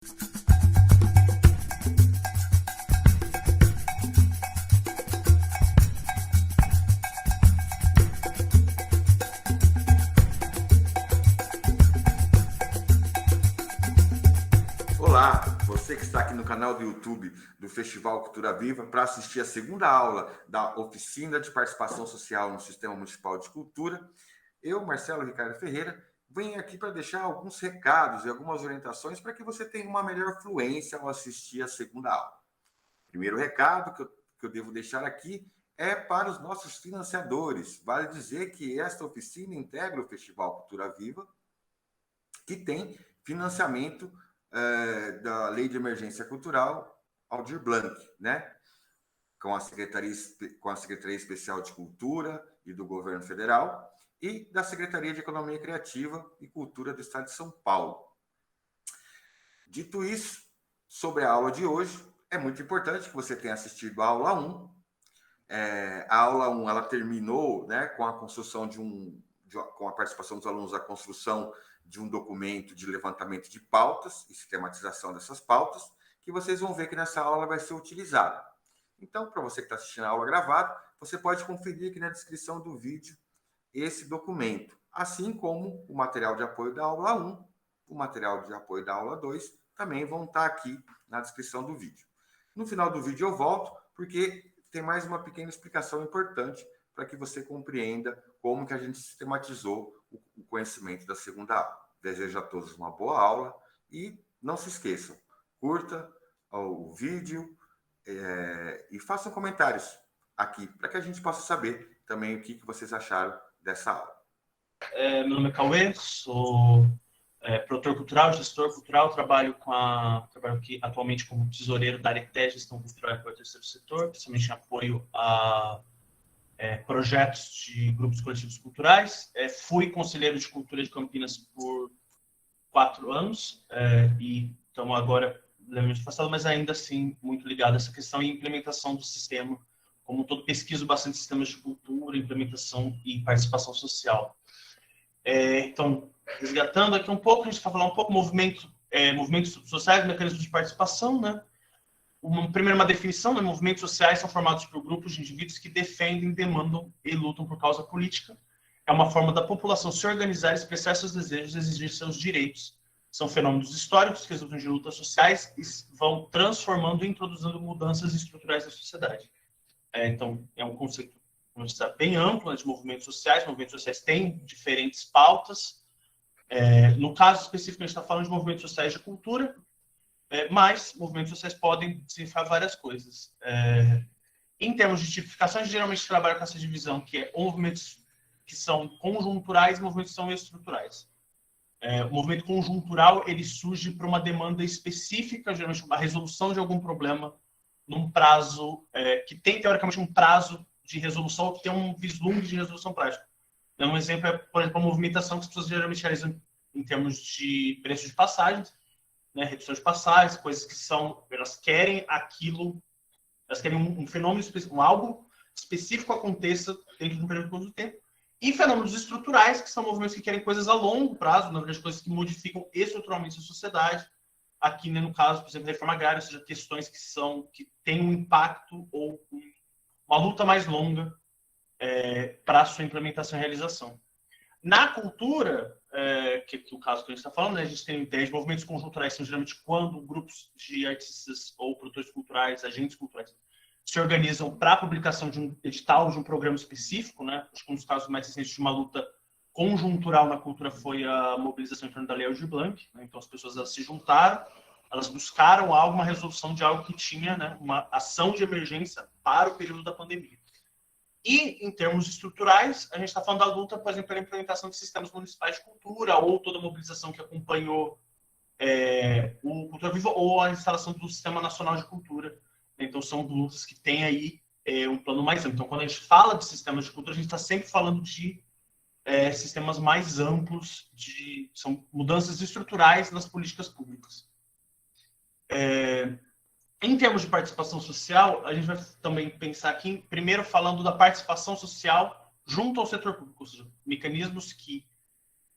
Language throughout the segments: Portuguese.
Olá, você que está aqui no canal do YouTube do Festival Cultura Viva para assistir a segunda aula da Oficina de Participação Social no Sistema Municipal de Cultura. Eu, Marcelo Ricardo Ferreira, venho aqui para deixar alguns recados e algumas orientações para que você tenha uma melhor fluência ao assistir a segunda aula. Primeiro recado que eu devo deixar aqui é para os nossos financiadores. Vale dizer que esta oficina integra o Festival Cultura Viva, que tem financiamento da Lei de Emergência Cultural Aldir Blanc, né? Com a Secretaria Especial de Cultura e do Governo Federal e da Secretaria de Economia Criativa e Cultura do Estado de São Paulo. Dito isso, sobre a aula de hoje, é muito importante que você tenha assistido a aula 1. A aula 1 ela terminou, né, com a construção com a participação dos alunos, a construção de um documento de levantamento de pautas e sistematização dessas pautas, que vocês vão ver que nessa aula vai ser utilizada. Então, para você que está assistindo a aula gravada, você pode conferir aqui na descrição do vídeo esse documento, assim como o material de apoio da aula 1, o material de apoio da aula 2, também vão estar aqui na descrição do vídeo. No final do vídeo eu volto, porque tem mais uma pequena explicação importante para que você compreenda como que a gente sistematizou o conhecimento da segunda aula. Desejo a todos uma boa aula e não se esqueçam, curta o vídeo e façam comentários aqui, para que a gente possa saber também o que vocês acharam dessa aula. Meu nome é Cauê, sou produtor cultural, gestor cultural, trabalho aqui atualmente como tesoureiro da Areté, Gestão Cultural e Apoio ao Terceiro Setor, principalmente em apoio a projetos de grupos coletivos culturais. Fui conselheiro de cultura de Campinas por 4 anos e estamos agora levemente afastado, mas ainda assim muito ligado a essa questão e implementação do sistema. Como todo, pesquiso bastante sistemas de cultura, implementação e participação social. Então, resgatando aqui um pouco, a gente vai falar um pouco movimentos sociais, mecanismos de participação, né? Primeiro, uma definição, né? Movimentos sociais são formados por grupos de indivíduos que defendem, demandam e lutam por causa política. É uma forma da população se organizar, expressar seus desejos e exigir seus direitos. São fenômenos históricos que resultam de lutas sociais e vão transformando e introduzindo mudanças estruturais na sociedade. Então, é um conceito bem amplo, né, de movimentos sociais. Movimentos sociais têm diferentes pautas. No caso específico, a gente está falando de movimentos sociais de cultura, mas movimentos sociais podem significar várias coisas. Em termos de tipificação, a gente geralmente trabalha com essa divisão, que é movimentos que são conjunturais e movimentos que são estruturais. O movimento conjuntural ele surge para uma demanda específica, geralmente uma resolução de algum problema, num prazo que tem, teoricamente, um prazo de resolução, ou que tem um vislumbre de resolução prática. Então, um exemplo é, por exemplo, a movimentação que as pessoas geralmente realizam em termos de preço de passagens, né, redução de passagens, coisas que elas querem aquilo, elas querem um fenômeno específico, algo específico aconteça dentro de um período curto de tempo. E fenômenos estruturais, que são movimentos que querem coisas a longo prazo, na verdade, coisas que modificam estruturalmente a sociedade. Aqui, né, no caso, por exemplo, da reforma agrária, ou seja, questões que têm um impacto ou uma luta mais longa para a sua implementação e realização. Na cultura, que é o caso que a gente está falando, né, a gente tem ideia de movimentos conjunturais, são geralmente quando grupos de artistas ou produtores culturais, agentes culturais, se organizam para a publicação de um edital, de um programa específico, né? Acho que um dos casos mais recentes de uma luta conjuntural na cultura foi a mobilização em torno da Lei Aldir Blanc, né? Então as pessoas elas se juntaram, elas buscaram uma resolução de algo que tinha, né, uma ação de emergência para o período da pandemia. E, em termos estruturais, a gente está falando da luta, por exemplo, pela implementação de sistemas municipais de cultura, ou toda a mobilização que acompanhou o Cultura Viva, ou a instalação do Sistema Nacional de Cultura. Então, são lutas que têm aí um plano mais amplo. Então, quando a gente fala de sistemas de cultura, a gente está sempre falando de sistemas mais amplos, são mudanças estruturais nas políticas públicas. Em termos de participação social, a gente vai também pensar aqui, primeiro falando da participação social junto ao setor público, ou seja, mecanismos que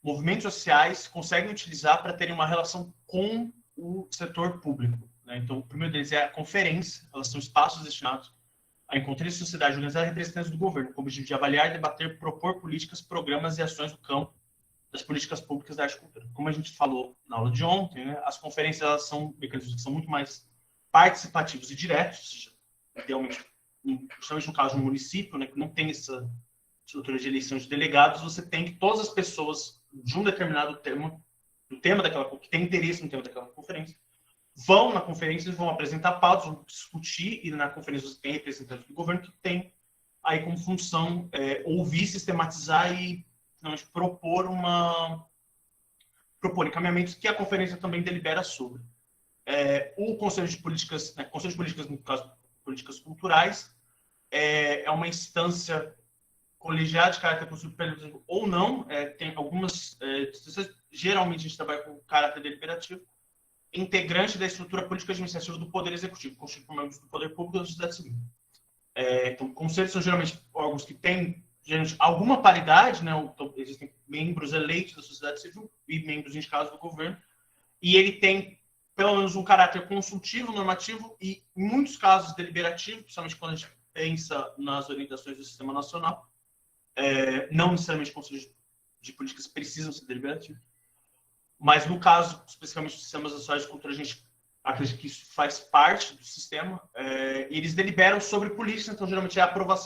movimentos sociais conseguem utilizar para terem uma relação com o setor público, né? Então, o primeiro deles é a conferência. Elas são espaços destinados a encontrar a sociedade organizada e representantes do governo, com o objetivo de avaliar, debater, propor políticas, programas e ações no campo das políticas públicas da arte e cultura. Como a gente falou na aula de ontem, né, as conferências elas são mecanismos que são muito mais participativos e diretos, ou seja, idealmente, justamente no caso do município, né, que não tem essa estrutura de eleição de delegados, você tem que todas as pessoas de um determinado tema, do tema daquela, que tem interesse no tema daquela conferência, vão na conferência, vão apresentar pautas, vão discutir, e na conferência você tem representantes do governo que tem aí como função ouvir, sistematizar e finalmente propor encaminhamentos que a conferência também delibera sobre. O Conselho de Políticas, né, Conselho de Políticas, no caso, políticas culturais, é uma instância colegiada de caráter consultivo ou não, tem algumas geralmente a gente trabalha com caráter deliberativo, integrante da estrutura política administrativa do Poder Executivo, constituído por membros do Poder Público e da sociedade civil. Então, conselhos são geralmente órgãos que têm geralmente alguma paridade, né? Então, existem membros eleitos da sociedade civil e membros indicados do governo, e ele tem pelo menos um caráter consultivo, normativo e, em muitos casos, deliberativo, principalmente quando a gente pensa nas orientações do Sistema Nacional. Não necessariamente conselhos de políticas precisam ser deliberativos, mas no caso, especificamente dos sistemas nacionais de cultura, a gente acredita que isso faz parte do sistema. Eles deliberam sobre políticas, então geralmente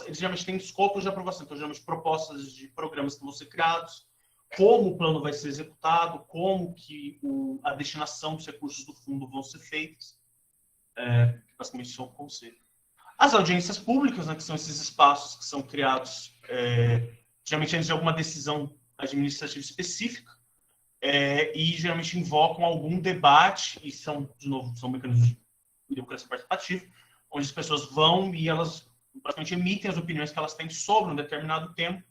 eles geralmente têm escopos de aprovação, então geralmente propostas de programas que vão ser criados, como o plano vai ser executado, como que a destinação dos recursos do fundo vão ser feitas. Basicamente são o conselho. As audiências públicas, né, que são esses espaços que são criados geralmente antes de alguma decisão administrativa específica, e geralmente invocam algum debate, e são mecanismos de democracia participativa, onde as pessoas vão e elas basicamente emitem as opiniões que elas têm sobre um determinado tema,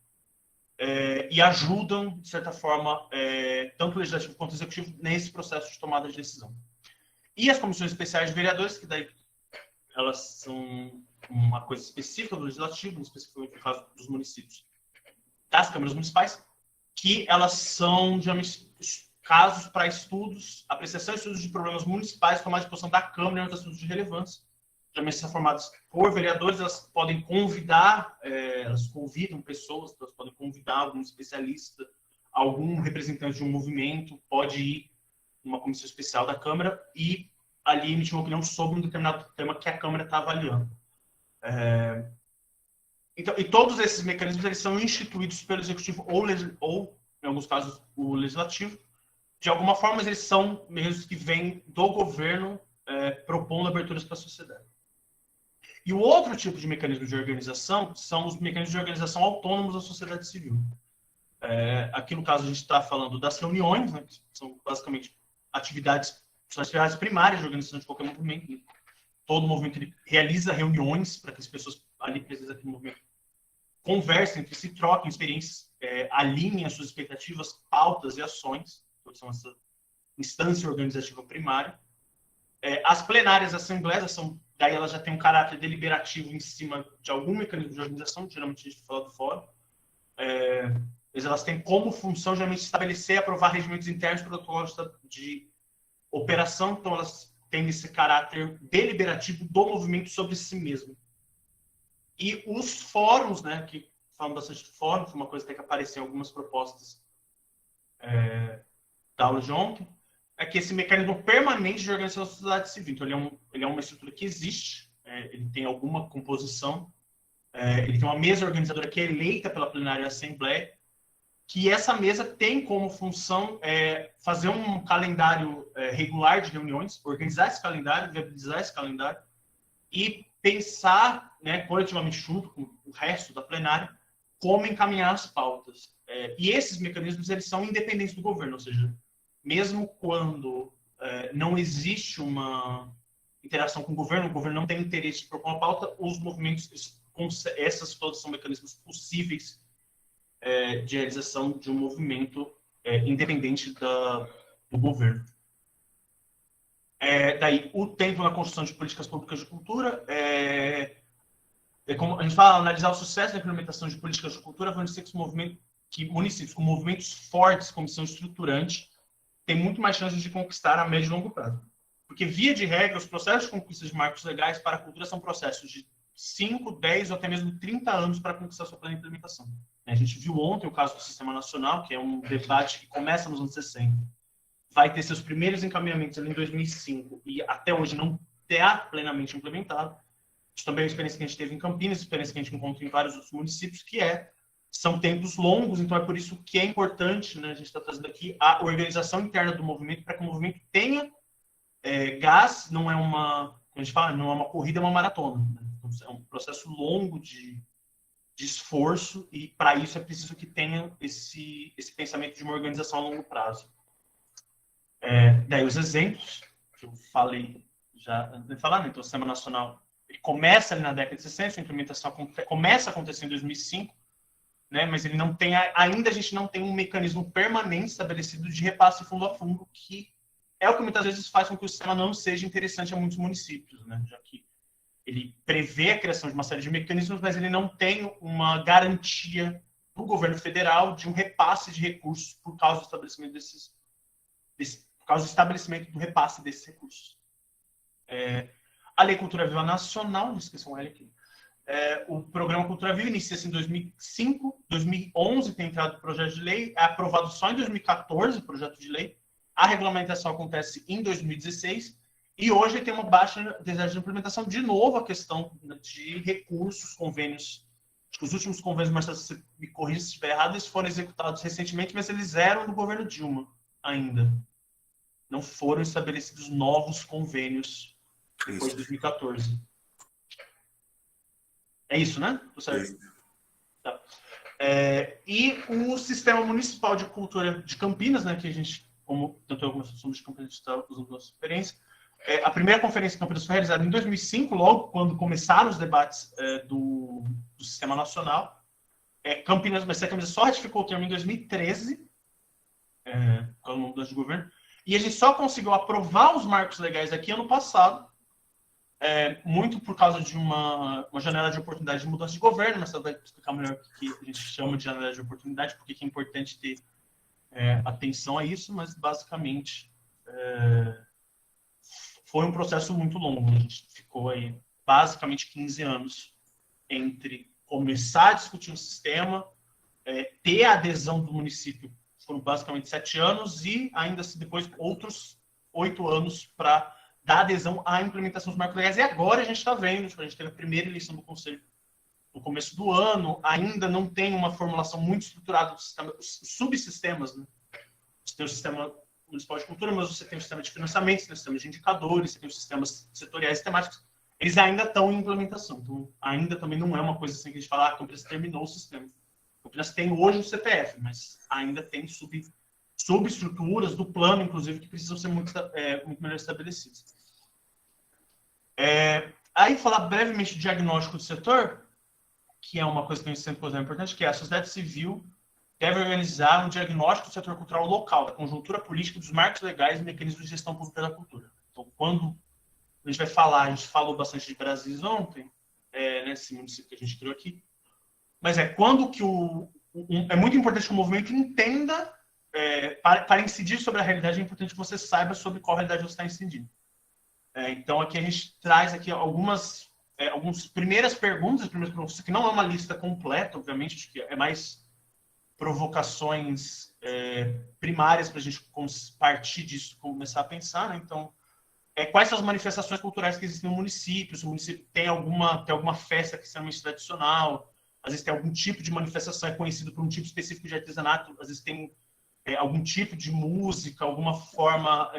e ajudam, de certa forma, tanto o legislativo quanto o executivo nesse processo de tomada de decisão. E as comissões especiais de vereadores, que daí elas são uma coisa específica do legislativo, especificamente no caso dos municípios, das câmaras municipais, que elas são, geralmente, casos para estudos, apreciação e estudos de problemas municipais, tomada de posição da Câmara e outros assuntos de relevância. Geralmente são formadas por vereadores, elas podem convidar, elas convidam pessoas, elas podem convidar algum especialista, algum representante de um movimento, pode ir numa comissão especial da Câmara e ali emitir uma opinião sobre um determinado tema que a Câmara está avaliando. Então, e todos esses mecanismos eles são instituídos pelo Executivo ou, em alguns casos, o Legislativo. De alguma forma, eles são mecanismos que vêm do governo propondo aberturas para a sociedade. E o outro tipo de mecanismo de organização são os mecanismos de organização autônomos da sociedade civil. Aqui, no caso, a gente está falando das reuniões, né, que são basicamente atividades primárias de organização de qualquer movimento. Todo movimento ele realiza reuniões para que as pessoas ali presentes naquele movimento conversem entre si, troquem experiências, alinhem as suas expectativas, pautas e ações. Então, são essa instância organizativa primária. As plenárias assembleias, daí elas já têm um caráter deliberativo em cima de algum mecanismo de organização, geralmente a gente fala do fórum. Elas têm como função, geralmente, estabelecer e aprovar regimentos internos, protocolos de operação, então elas têm esse caráter deliberativo do movimento sobre si mesmo. E os fóruns, né, que falam bastante de fórum, foi uma coisa que apareceu em algumas propostas da aula de ontem, é que esse mecanismo permanente de organização da sociedade civil. Então, ele é uma estrutura que existe, ele tem alguma composição, ele tem uma mesa organizadora que é eleita pela plenária e assembleia, que essa mesa tem como função fazer um calendário regular de reuniões, organizar esse calendário, viabilizar esse calendário e pensar, né, coletivamente junto com o resto da plenária, como encaminhar as pautas. E esses mecanismos eles são independentes do governo, ou seja, mesmo quando não existe uma interação com o governo não tem interesse de propor uma pauta, os movimentos, essas todas são mecanismos possíveis de realização de um movimento independente do governo. Daí, o tempo na construção de políticas públicas de cultura como a gente fala, analisar o sucesso da implementação de políticas de cultura, vão dizer que municípios com movimentos fortes, como são estruturantes, têm muito mais chances de conquistar a médio e longo prazo. Porque, via de regra, os processos de conquista de marcos legais para a cultura são processos de 5, 10 ou até mesmo 30 anos para conquistar sua plena implementação. A gente viu ontem o caso do Sistema Nacional, que é um debate que começa nos anos 60. Vai ter seus primeiros encaminhamentos ali em 2005 e até hoje não está plenamente implementado. Isso também é uma experiência que a gente teve em Campinas, experiência que a gente encontra em vários outros municípios, são tempos longos, então é por isso que é importante, né, a gente está trazendo aqui a organização interna do movimento, para que o movimento tenha gás, não é uma, a gente fala, não é uma corrida, é uma maratona. Né? Então, é um processo longo de esforço, e para isso é preciso que tenha esse pensamento de uma organização a longo prazo. Daí os exemplos, que eu falei já antes de falar, né? Então o Sistema Nacional ele começa ali na década de 60, a implementação começa a acontecer em 2005, né? Mas ele não tem, ainda a gente não tem um mecanismo permanente estabelecido de repasse fundo a fundo, que é o que muitas vezes faz com que o sistema não seja interessante a muitos municípios, né? Já que ele prevê a criação de uma série de mecanismos, mas ele não tem uma garantia do governo federal de um repasse de recursos por causa do estabelecimento por causa do estabelecimento do repasse desses recursos. A Lei Cultura Viva Nacional, não esqueçam o L aqui, o Programa Cultura Viva inicia-se em 2005, 2011 tem entrado o projeto de lei, é aprovado só em 2014 o projeto de lei, a regulamentação acontece em 2016, e hoje tem uma baixa desejo de implementação, de novo a questão de recursos, convênios. Acho que os últimos convênios, Marcelo, se me corrija se estiver errado, eles foram executados recentemente, mas eles eram do governo Dilma ainda. Não foram estabelecidos novos convênios depois de 2014. É isso, né? Tá. E o Sistema Municipal de Cultura de Campinas, né, que a gente, como tanto eu como somos de Campinas, a gente está usando nossa experiência. A primeira conferência em Campinas foi realizada em 2005, logo quando começaram os debates do Sistema Nacional. Campinas, mas a Campinas só ratificou o termo em 2013, com a mudança de governo. E a gente só conseguiu aprovar os marcos legais aqui ano passado, muito por causa de uma janela de oportunidade de mudança de governo, mas você vai explicar melhor o que a gente chama de janela de oportunidade, porque é importante ter atenção a isso, mas basicamente foi um processo muito longo. A gente ficou aí basicamente 15 anos entre começar a discutir um sistema, ter a adesão do município, foram basicamente 7 anos, e ainda depois outros 8 anos para dar adesão à implementação dos marcos legais. E agora a gente está vendo, a gente teve a primeira eleição do Conselho no começo do ano, ainda não tem uma formulação muito estruturada do sistema, os subsistemas, né? Você tem o sistema municipal de cultura, mas você tem o sistema de financiamento, você tem o sistema de indicadores, você tem os sistemas setoriais e temáticos. Eles ainda estão em implementação. Então, ainda também não é uma coisa assim que a gente fala, a Campinas terminou o sistema. A Campinas tem hoje o CPF, mas ainda tem subestruturas do plano, inclusive, que precisam ser muito melhor estabelecidas. Aí, falar brevemente do diagnóstico do setor, que é uma coisa que a gente sempre considera importante, que é a sociedade civil deve organizar um diagnóstico do setor cultural local, da conjuntura política, dos marcos legais e mecanismos de gestão pública da cultura. Então, quando a gente vai falar, a gente falou bastante de Brasília ontem, nesse município que a gente criou aqui, mas quando que é muito importante que o movimento entenda, para incidir sobre a realidade, é importante que você saiba sobre qual realidade você está incidindo. Então, aqui a gente traz aqui algumas primeiras perguntas, que não é uma lista completa, obviamente, acho que é mais provocações primárias para a gente partir disso, começar a pensar, né? Então, quais são as manifestações culturais que existem no município? Se o município tem alguma festa que é extremamente tradicional, às vezes tem algum tipo de manifestação conhecido por um tipo específico de artesanato, às vezes tem algum tipo de música, alguma forma,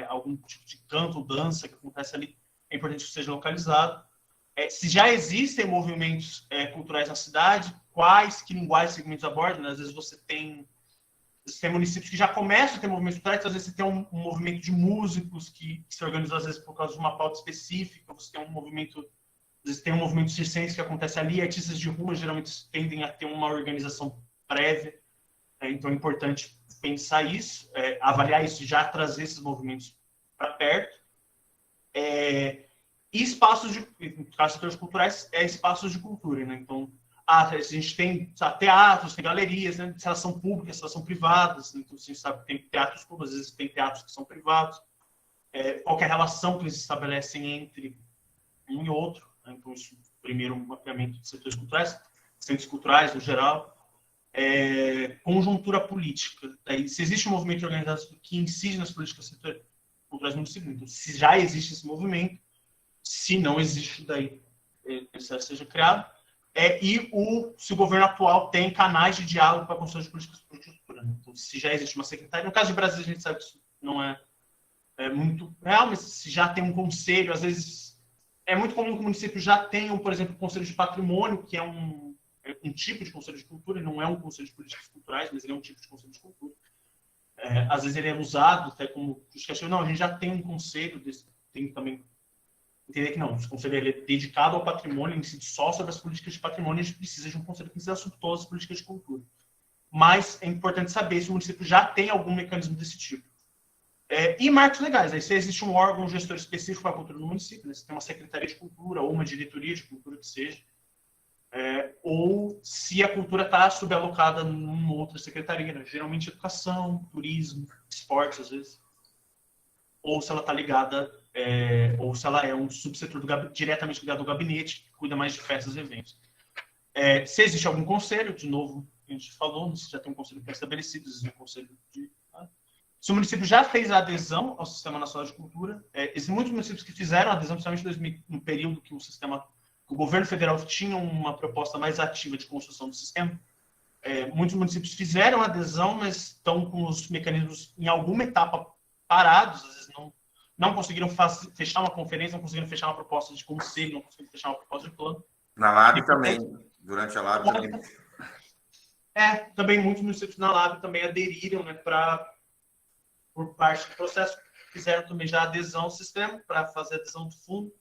algum tipo de canto ou dança que acontece ali, é importante que seja localizado. Se já existem movimentos culturais na cidade, que linguagens e segmentos abordam, né? Às vezes você tem municípios que já começam a ter movimentos culturais, então, às vezes você tem um movimento de músicos que se organizam, às vezes, por causa de uma pauta específica, você tem um movimento, às vezes tem um movimento circense que acontece ali, artistas de rua geralmente tendem a ter uma organização prévia, então é importante pensar isso, avaliar isso e já trazer esses movimentos para perto. E espaços no caso de setores culturais, espaços de cultura, né? Então, a gente tem teatros, tem galerias, né? Se elas são públicas, se elas são privadas, né? Então, a gente sabe que tem teatros públicos, às vezes tem teatros que são privados. qual que é a relação que eles estabelecem entre um e outro. Né? Então, isso, primeiro, um mapeamento de setores culturais, centros culturais no geral, conjuntura política. Daí, se existe um movimento organizado que incide nas políticas culturais municipais, então, se já existe esse movimento, se não existe, daí necessário seja criado, se o governo atual tem canais de diálogo para a construção de políticas de cultura. Né? Então, se já existe uma secretaria, no caso de Brasília, a gente sabe que isso não é muito real, mas se já tem um conselho, às vezes é muito comum que o município já tenha, por exemplo, o conselho de patrimônio, que é um tipo de conselho de cultura, e não é um conselho de políticas culturais, mas ele é um tipo de conselho de cultura. Às vezes ele é usado até como justificativa. Não, a gente já tem um conselho, tem que também entender que não, o conselho é dedicado ao patrimônio, ele incide só sobre as políticas de patrimônio, a gente precisa de um conselho que incida sobre todas as políticas de cultura. Mas é importante saber se o município já tem algum mecanismo desse tipo. E marcos legais, aí se existe um órgão gestor específico para a cultura no município, né? Se tem uma secretaria de cultura ou uma diretoria de cultura que seja, ou se a cultura está subalocada numa outra secretaria, né? Geralmente educação, turismo, esportes às vezes, ou se ela está ligada, ou se ela é um subsetor diretamente ligado ao gabinete, que cuida mais de festas e eventos. Se existe algum conselho, de novo, a gente falou, se já tem um conselho pré-estabelecido, existe um conselho de... Se o município já fez a adesão ao Sistema Nacional de Cultura, existem muitos municípios que fizeram a adesão, principalmente no período que o governo federal tinha uma proposta mais ativa de construção do sistema. Muitos municípios fizeram a adesão, mas estão com os mecanismos em alguma etapa parados, às vezes não conseguiram fechar uma conferência, não conseguiram fechar uma proposta de conselho, não conseguiram fechar uma proposta de plano. Na LAB também, durante a LAB também. Também muitos municípios na LAB também aderiram, né, por parte do processo, fizeram também já adesão ao sistema, para fazer adesão do fundo.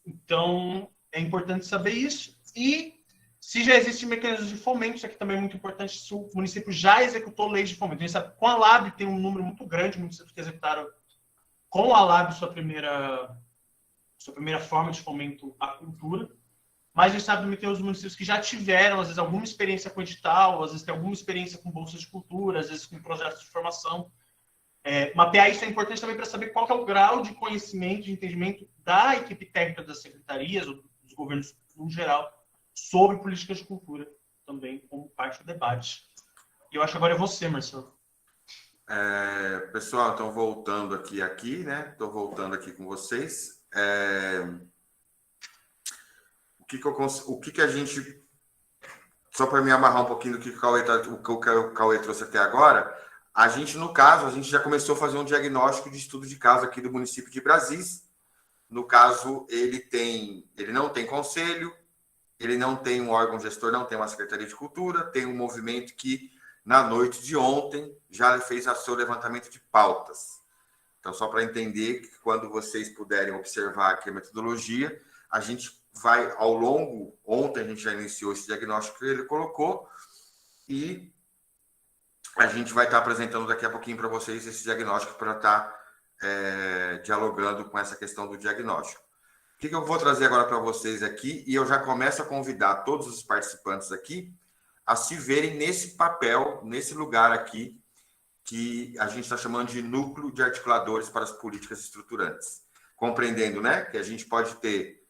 Então, é importante saber isso. E se já existem mecanismos de fomento, isso aqui também é muito importante, se o município já executou leis de fomento. A gente sabe que com a LAB tem um número muito grande de municípios que executaram com a LAB sua primeira forma de fomento à cultura, mas a gente sabe também que tem os municípios que já tiveram, às vezes, alguma experiência com edital, às vezes tem alguma experiência com bolsas de cultura, às vezes com projetos de formação. Mapear isso é importante também para saber qual que é o grau de conhecimento, de entendimento da equipe técnica das secretarias, ou dos governos no geral, sobre políticas de cultura, também como parte do debate. E eu acho que agora é você, Marcelo. Pessoal, então voltando aqui, né? Estou voltando aqui com vocês. O que a gente... Só para me amarrar um pouquinho do que o Cauê trouxe até agora... A gente, no caso, já começou a fazer um diagnóstico de estudo de caso aqui do município de Brasis. No caso, ele não tem conselho, ele não tem um órgão gestor, não tem uma secretaria de cultura, tem um movimento que, na noite de ontem, já fez o seu levantamento de pautas. Então, só para entender que quando vocês puderem observar aqui a metodologia, a gente vai, ao longo... Ontem a gente já iniciou esse diagnóstico que ele colocou e... a gente vai estar apresentando daqui a pouquinho para vocês esse diagnóstico para estar dialogando com essa questão do diagnóstico. O que eu vou trazer agora para vocês aqui, e eu já começo a convidar todos os participantes aqui a se verem nesse papel, nesse lugar aqui, que a gente está chamando de núcleo de articuladores para as políticas estruturantes. Compreendendo, né, que a gente pode ter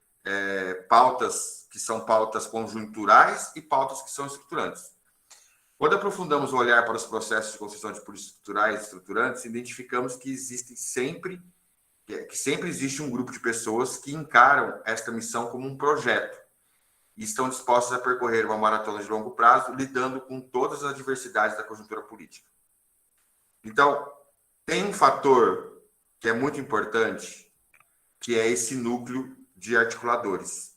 pautas que são pautas conjunturais e pautas que são estruturantes. Quando aprofundamos o olhar para os processos de construção de políticas estruturais e estruturantes, identificamos que sempre existe um grupo de pessoas que encaram esta missão como um projeto e estão dispostas a percorrer uma maratona de longo prazo, lidando com todas as diversidades da conjuntura política. Então, tem um fator que é muito importante, que é esse núcleo de articuladores.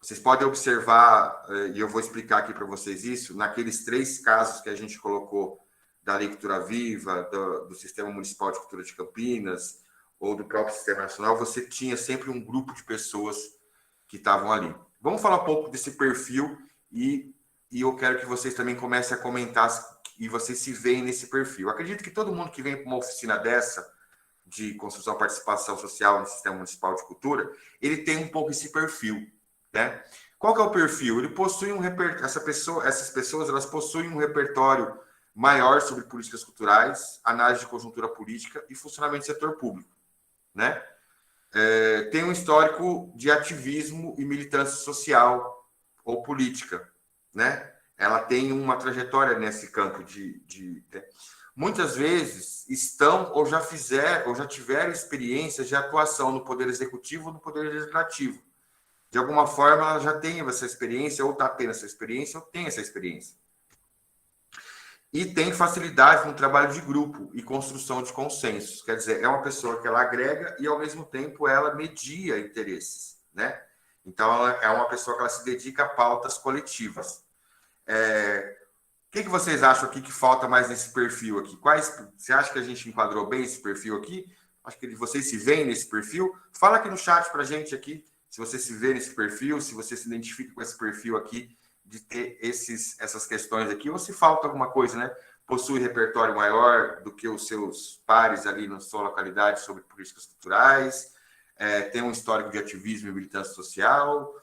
Vocês podem observar, e eu vou explicar aqui para vocês isso, naqueles 3 casos que a gente colocou da Lei Cultura Viva, do Sistema Municipal de Cultura de Campinas, ou do próprio Sistema Nacional, você tinha sempre um grupo de pessoas que estavam ali. Vamos falar um pouco desse perfil e eu quero que vocês também comecem a comentar e vocês se veem nesse perfil. Eu acredito que todo mundo que vem para uma oficina dessa, de construção e participação social no Sistema Municipal de Cultura, ele tem um pouco esse perfil. Né? Qual que é o perfil? Ele possui um repertório. Essas pessoas elas possuem um repertório maior sobre políticas culturais, análise de conjuntura política e funcionamento do setor público. né? Tem um histórico de ativismo e militância social ou política, né? Ela tem uma trajetória nesse campo né? Muitas vezes estão ou já fizeram ou já tiveram experiências de atuação no poder executivo ou no poder legislativo. De alguma forma, ela já tem essa experiência, ou está tendo essa experiência, ou tem essa experiência. E tem facilidade no trabalho de grupo e construção de consensos. Quer dizer, é uma pessoa que ela agrega e, ao mesmo tempo, ela media interesses, né? Então, ela é uma pessoa que ela se dedica a pautas coletivas. O que vocês acham aqui que falta mais nesse perfil aqui? Você acha que a gente enquadrou bem esse perfil aqui? Acho que vocês se veem nesse perfil. Fala aqui no chat para a gente aqui, se você se vê nesse perfil, se você se identifica com esse perfil aqui, de ter essas questões aqui, ou se falta alguma coisa, né? Possui repertório maior do que os seus pares ali na sua localidade sobre políticas culturais, tem um histórico de ativismo e militância social,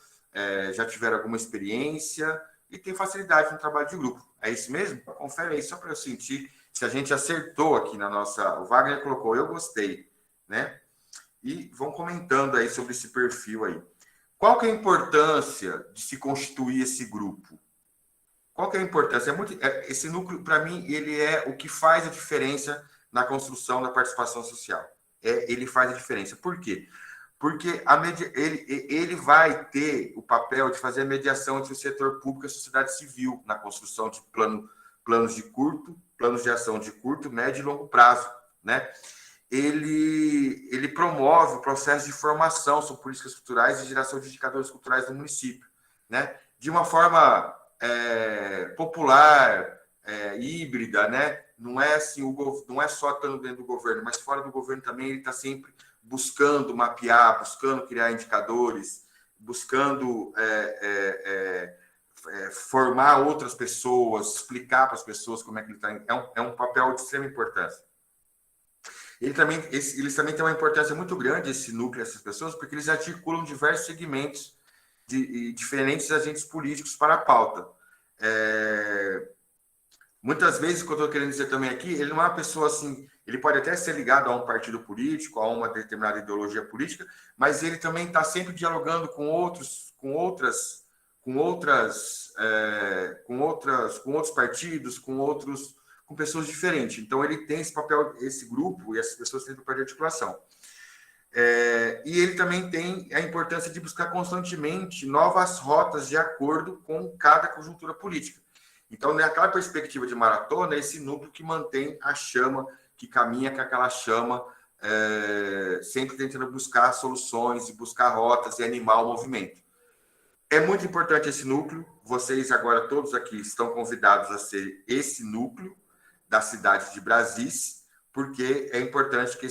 já tiveram alguma experiência e tem facilidade no trabalho de grupo. É isso mesmo? Confere aí, só para eu sentir se a gente acertou aqui na nossa... O Wagner colocou, eu gostei, né? E vão comentando aí sobre esse perfil aí. Qual que é a importância de se constituir esse grupo? Qual que é a importância? Esse núcleo, para mim, ele é o que faz a diferença na construção da participação social. Ele faz a diferença. Por quê? Porque ele vai ter o papel de fazer a mediação entre o setor público e a sociedade civil na construção de planos de ação de curto, médio e longo prazo, né? Ele promove o processo de formação sobre políticas culturais e geração de indicadores culturais do município, né? De uma forma popular, híbrida, né? Não é assim, não é só estando dentro do governo, mas fora do governo também ele está sempre buscando mapear, buscando criar indicadores, buscando formar outras pessoas, explicar para as pessoas como é que ele está. É um papel de extrema importância. Eles também têm uma importância muito grande, esse núcleo, essas pessoas, porque eles articulam diversos segmentos de diferentes agentes políticos para a pauta. Muitas vezes, o que eu estou querendo dizer também aqui, ele não é uma pessoa assim, ele pode até ser ligado a um partido político, a uma determinada ideologia política, mas ele também está sempre dialogando com outros partidos, com pessoas diferentes. Então, ele tem esse papel, esse grupo, e essas pessoas têm papel de articulação. E ele também tem a importância de buscar constantemente novas rotas de acordo com cada conjuntura política. Então, naquela perspectiva de maratona, esse núcleo que mantém a chama, que caminha com aquela chama, sempre tentando buscar soluções, buscar rotas e animar o movimento. É muito importante esse núcleo. Vocês agora, todos aqui, estão convidados a ser esse núcleo da cidade de Brasis, porque é importante que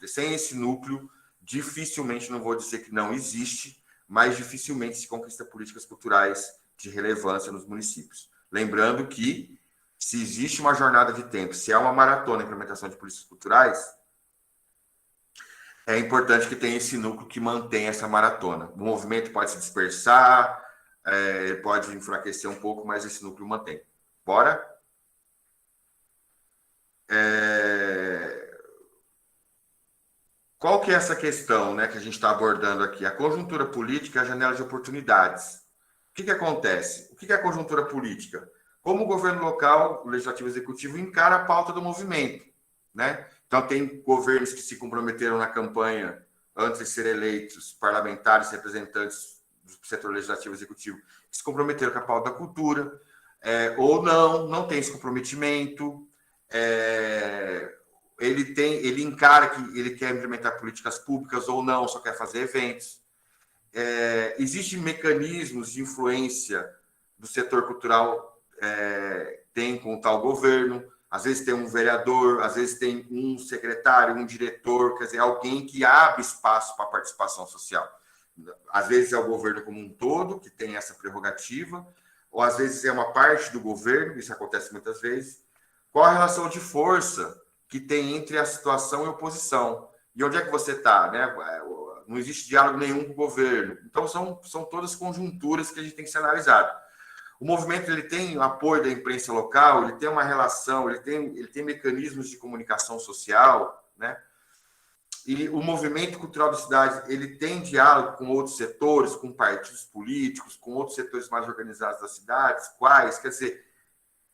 sem esse núcleo, dificilmente, não vou dizer que não existe, mas dificilmente se conquista políticas culturais de relevância nos municípios. Lembrando que, se existe uma jornada de tempo, se é uma maratona de implementação de políticas culturais, é importante que tenha esse núcleo que mantenha essa maratona. O movimento pode se dispersar, pode enfraquecer um pouco, mas esse núcleo mantém. Bora? Qual que é essa questão, né, que a gente está abordando aqui? A conjuntura política é a janela de oportunidades. O que acontece? O que é a conjuntura política? Como o governo local, o legislativo e o executivo, encara a pauta do movimento, né? Então, tem governos que se comprometeram na campanha, antes de ser eleitos, parlamentares, representantes do setor legislativo e executivo, que se comprometeram com a pauta da cultura, ou não tem esse comprometimento, ele encara que ele quer implementar políticas públicas ou não, só quer fazer eventos. Existem mecanismos de influência do setor cultural, tem com o tal governo, às vezes tem um vereador, às vezes tem um secretário, um diretor, quer dizer, alguém que abre espaço para a participação social. Às vezes é o governo como um todo que tem essa prerrogativa, ou às vezes é uma parte do governo, isso acontece muitas vezes. Qual a relação de força que tem entre a situação e a oposição? E onde é que você está, né? Não existe diálogo nenhum com o governo. Então, são todas conjunturas que a gente tem que ser analisado. O movimento ele tem apoio da imprensa local, ele tem uma relação, ele tem mecanismos de comunicação social, né? E o movimento cultural da cidade, ele tem diálogo com outros setores, com partidos políticos, com outros setores mais organizados das cidades, quais? Quer dizer,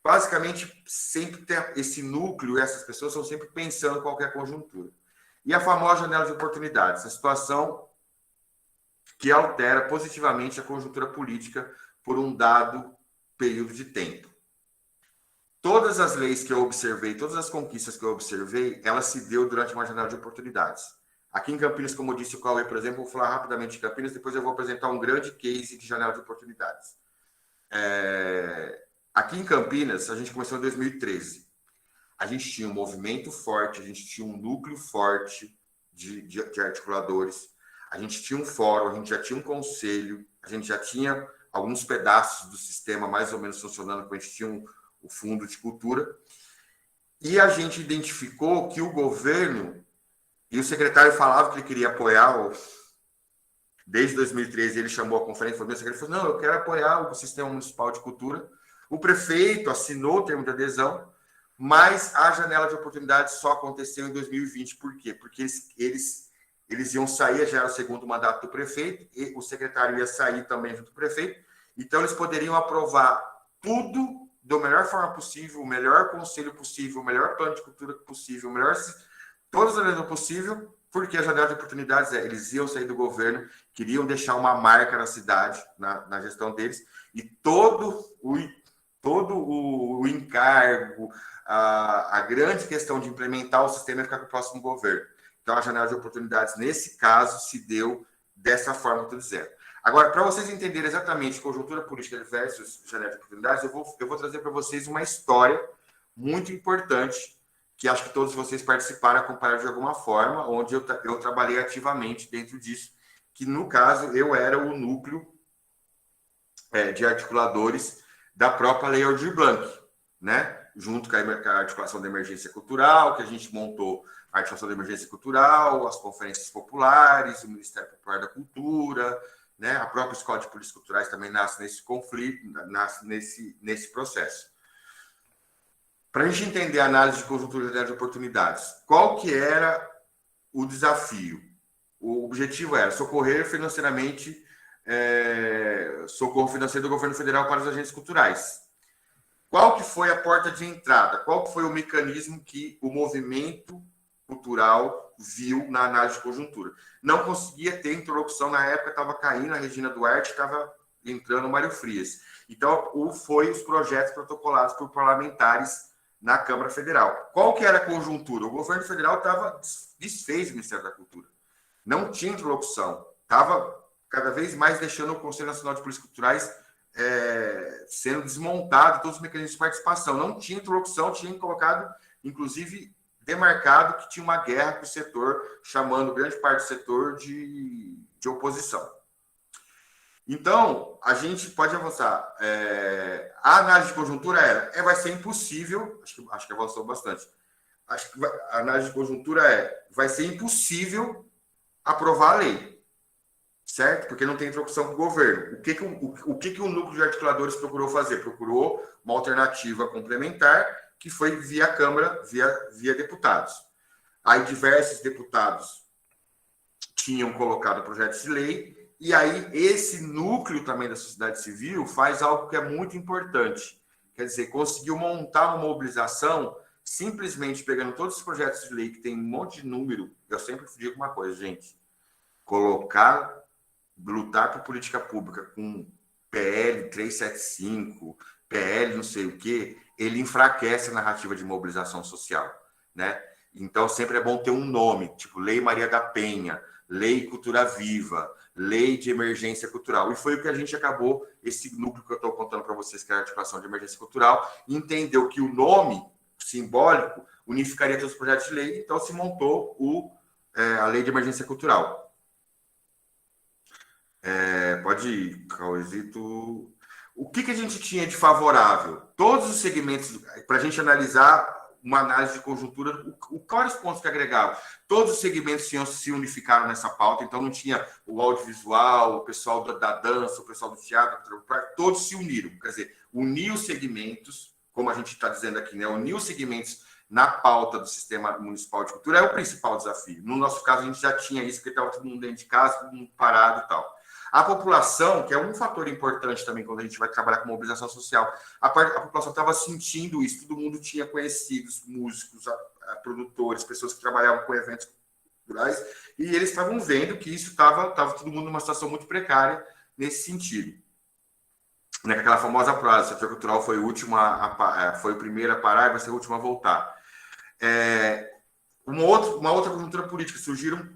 basicamente, sempre tem esse núcleo, essas pessoas estão sempre pensando em qualquer conjuntura. E a famosa janela de oportunidades, a situação que altera positivamente a conjuntura política por um dado período de tempo. Todas as leis que eu observei, todas as conquistas que eu observei, ela se deu durante uma janela de oportunidades. Aqui em Campinas, como eu disse o Cauê, por exemplo, vou falar rapidamente de Campinas, depois eu vou apresentar um grande case de janela de oportunidades. Aqui em Campinas, a gente começou em 2013. A gente tinha um movimento forte, a gente tinha um núcleo forte de articuladores, a gente tinha um fórum, a gente já tinha um conselho, a gente já tinha alguns pedaços do sistema mais ou menos funcionando, a gente tinha o Fundo de Cultura, e a gente identificou que o governo, e o secretário falava que ele queria apoiar, desde 2013 ele chamou a conferência, o secretário falou, não, eu quero apoiar o Sistema Municipal de Cultura. O prefeito assinou o termo de adesão, mas a janela de oportunidades só aconteceu em 2020. Por quê? Porque eles iam sair, já era o segundo mandato do prefeito, e o secretário ia sair também junto do prefeito, então eles poderiam aprovar tudo da melhor forma possível, o melhor conselho possível, o melhor plano de cultura possível, todas as vezes possível, porque a janela de oportunidades eles iam sair do governo, queriam deixar uma marca na cidade, na gestão deles, e todo o encargo, a grande questão de implementar o sistema ia ficar com o próximo governo. Então, a janela de oportunidades, nesse caso, se deu dessa forma que eu estou dizendo. Agora, para vocês entenderem exatamente conjuntura política versus janela de oportunidades, eu vou trazer para vocês uma história muito importante, que acho que todos vocês participaram, acompanharam de alguma forma, onde eu trabalhei ativamente dentro disso, que, no caso, eu era o núcleo de articuladores da própria Lei Aldir Blanc, né? Junto com a articulação da emergência cultural, que a gente montou a articulação da emergência cultural, as conferências populares, o Ministério Popular da Cultura, né? A própria Escola de Políticas Culturais também nasce nesse conflito, nasce nesse processo. Para a gente entender a análise de conjuntura de oportunidades, qual que era o desafio? O objetivo era socorrer financeiramente, socorro financeiro do governo federal para as agências culturais. Qual que foi a porta de entrada? Qual que foi o mecanismo que o movimento cultural viu na análise de conjuntura? Não conseguia ter interlocução na época, estava caindo a Regina Duarte, estava entrando o Mário Frias. Então, foi os projetos protocolados por parlamentares na Câmara Federal. Qual que era a conjuntura? O governo federal desfez o Ministério da Cultura. Não tinha interlocução. Estava cada vez mais deixando o Conselho Nacional de Políticas Culturais sendo desmontado, todos os mecanismos de participação. Não tinha interlocução, tinha colocado, inclusive, demarcado que tinha uma guerra com o setor, chamando grande parte do setor de oposição. Então, a gente pode avançar. A análise de conjuntura vai ser impossível, acho que avançou bastante. Acho que a análise de conjuntura vai ser impossível aprovar a lei, certo? Porque não tem interlocução com o governo. O que o núcleo de articuladores procurou fazer? Procurou uma alternativa complementar, que foi via Câmara, via deputados. Aí diversos deputados tinham colocado projetos de lei, e aí esse núcleo também da sociedade civil faz algo que é muito importante. Quer dizer, conseguiu montar uma mobilização simplesmente pegando todos os projetos de lei que tem um monte de número. Eu sempre digo uma coisa, gente. Lutar por política pública com PL 375, PL não sei o quê, ele enfraquece a narrativa de mobilização social, né? Então, sempre é bom ter um nome, tipo Lei Maria da Penha, Lei Cultura Viva, Lei de Emergência Cultural. E foi o que a gente acabou, esse núcleo que eu estou contando para vocês, que é a articulação de emergência cultural, entendeu que o nome simbólico unificaria todos os projetos de lei, então se montou a Lei de Emergência Cultural. Pode ir, Cauêzito. O que a gente tinha de favorável? Todos os segmentos, para a gente analisar uma análise de conjuntura, quais os pontos que agregavam? Todos os segmentos se unificaram nessa pauta, então não tinha o audiovisual, o pessoal da dança, o pessoal do teatro, todos se uniram. Quer dizer, unir os segmentos, como a gente está dizendo aqui, né? Unir os segmentos na pauta do Sistema Municipal de Cultura é o principal desafio. No nosso caso, a gente já tinha isso, porque estava todo mundo dentro de casa, todo mundo parado e tal. A população, que é um fator importante também quando a gente vai trabalhar com mobilização social, a população estava sentindo isso, todo mundo tinha conhecidos, músicos, produtores, pessoas que trabalhavam com eventos culturais, e eles estavam vendo que isso estava todo mundo numa situação muito precária nesse sentido. Né, aquela famosa frase, o setor cultural foi foi o primeiro a parar e vai ser o último a voltar. Uma outra conjuntura política, surgiram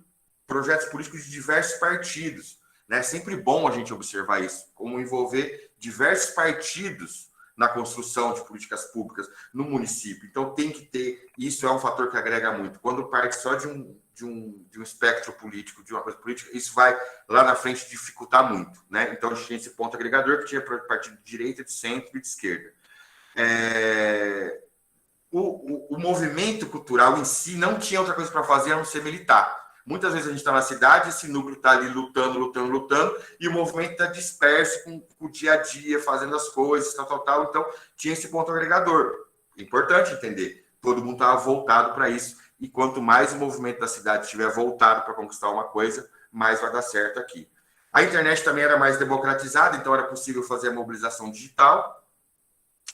projetos políticos de diversos partidos. É sempre bom a gente observar isso, como envolver diversos partidos na construção de políticas públicas no município. Então, tem que ter, isso é um fator que agrega muito. Quando parte só de um espectro político, de uma coisa política, isso vai lá na frente dificultar muito. Né? Então, a gente tinha esse ponto agregador que tinha partido de direita, de centro e de esquerda. O movimento cultural em si não tinha outra coisa para fazer a não ser militar. Muitas vezes a gente está na cidade, esse núcleo está ali lutando, e o movimento está disperso com o dia a dia, fazendo as coisas, tal. Então, tinha esse ponto agregador. Importante entender. Todo mundo estava voltado para isso. E quanto mais o movimento da cidade estiver voltado para conquistar uma coisa, mais vai dar certo aqui. A internet também era mais democratizada, então era possível fazer a mobilização digital.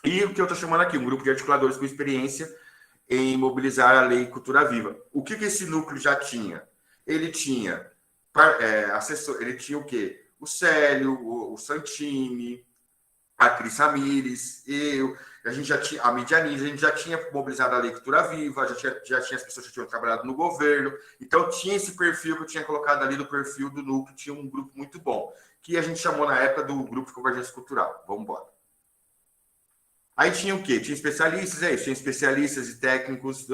E o que eu estou chamando aqui, um grupo de articuladores com experiência em mobilizar a Lei Cultura Viva. O que esse núcleo já tinha? Ele tinha assessor, ele tinha o quê? O Célio, o Santini, a Cris Ramires, a gente já tinha a Midianise, a gente já tinha mobilizado a Lei Cultura Viva, já tinha as pessoas que tinham trabalhado no governo, então tinha esse perfil que eu tinha colocado ali do perfil do núcleo, tinha um grupo muito bom, que a gente chamou na época do Grupo de Convergência Cultural. Vamos embora. Aí tinha o quê? Tinha especialistas, tinha especialistas e técnicos,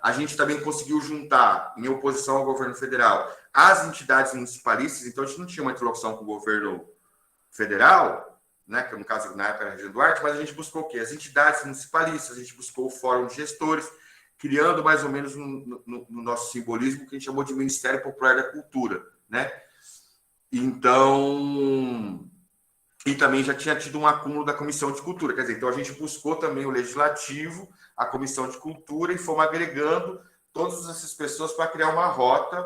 a gente também conseguiu juntar, em oposição ao governo federal, as entidades municipalistas, então a gente não tinha uma interlocução com o governo federal, né, que no caso, na época, era a região Duarte, mas a gente buscou o quê? As entidades municipalistas, a gente buscou o Fórum de Gestores, criando mais ou menos no nosso simbolismo, que a gente chamou de Ministério Popular da Cultura, né? Então... E também já tinha tido um acúmulo da Comissão de Cultura. Quer dizer, então a gente buscou também o Legislativo, a Comissão de Cultura, e fomos agregando todas essas pessoas para criar uma rota,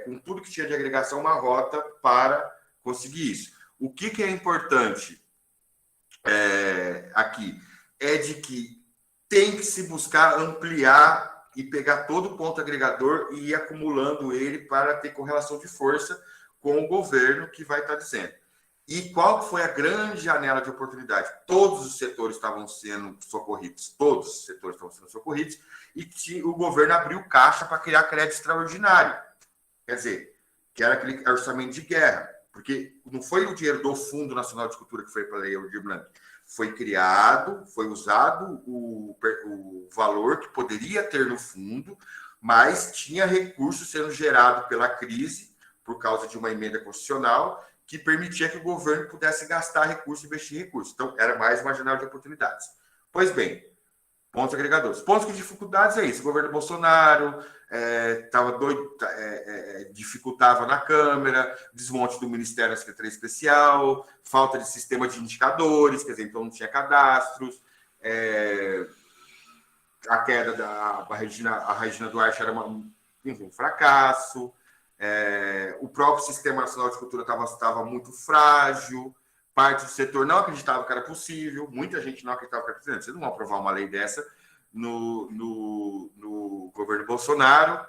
com tudo que tinha de agregação, uma rota para conseguir isso. O que é importante aqui é de que tem que se buscar ampliar e pegar todo o ponto agregador e ir acumulando ele para ter correlação de força com o governo que vai estar dizendo. E qual foi a grande janela de oportunidade? Todos os setores estavam sendo socorridos, e o governo abriu caixa para criar crédito extraordinário. Quer dizer, que era aquele orçamento de guerra, porque não foi o dinheiro do Fundo Nacional de Cultura que foi para a Lei Aldir Blanc. Foi criado, foi usado o valor que poderia ter no fundo, mas tinha recurso sendo gerado pela crise, por causa de uma emenda constitucional, que permitia que o governo pudesse gastar recursos e investir recursos. Então, era mais uma janela de oportunidades. Pois bem, pontos agregadores. Pontos de dificuldades é isso. O governo Bolsonaro estava doido, dificultava na Câmara, desmonte do Ministério da Secretaria Especial, falta de sistema de indicadores, quer dizer, então não tinha cadastros, a queda da Regina Duarte era um fracasso, o próprio Sistema Nacional de Cultura estava muito frágil, parte do setor não acreditava que era possível, muita gente não acreditava que era possível. Vocês não vão aprovar uma lei dessa no governo Bolsonaro.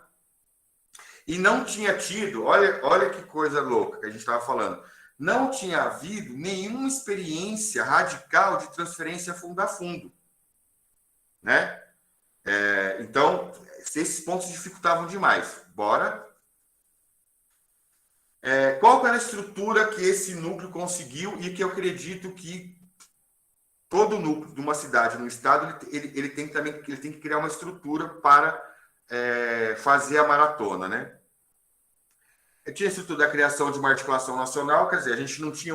E não tinha tido, olha que coisa louca que a gente estava falando, não tinha havido nenhuma experiência radical de transferência fundo a fundo. Né? Então, esses pontos dificultavam demais. Bora. Qual era a estrutura que esse núcleo conseguiu e que eu acredito que todo núcleo de uma cidade, no estado, ele tem que criar uma estrutura para fazer a maratona, né? Tinha a estrutura da criação de uma articulação nacional, quer dizer, a gente não tinha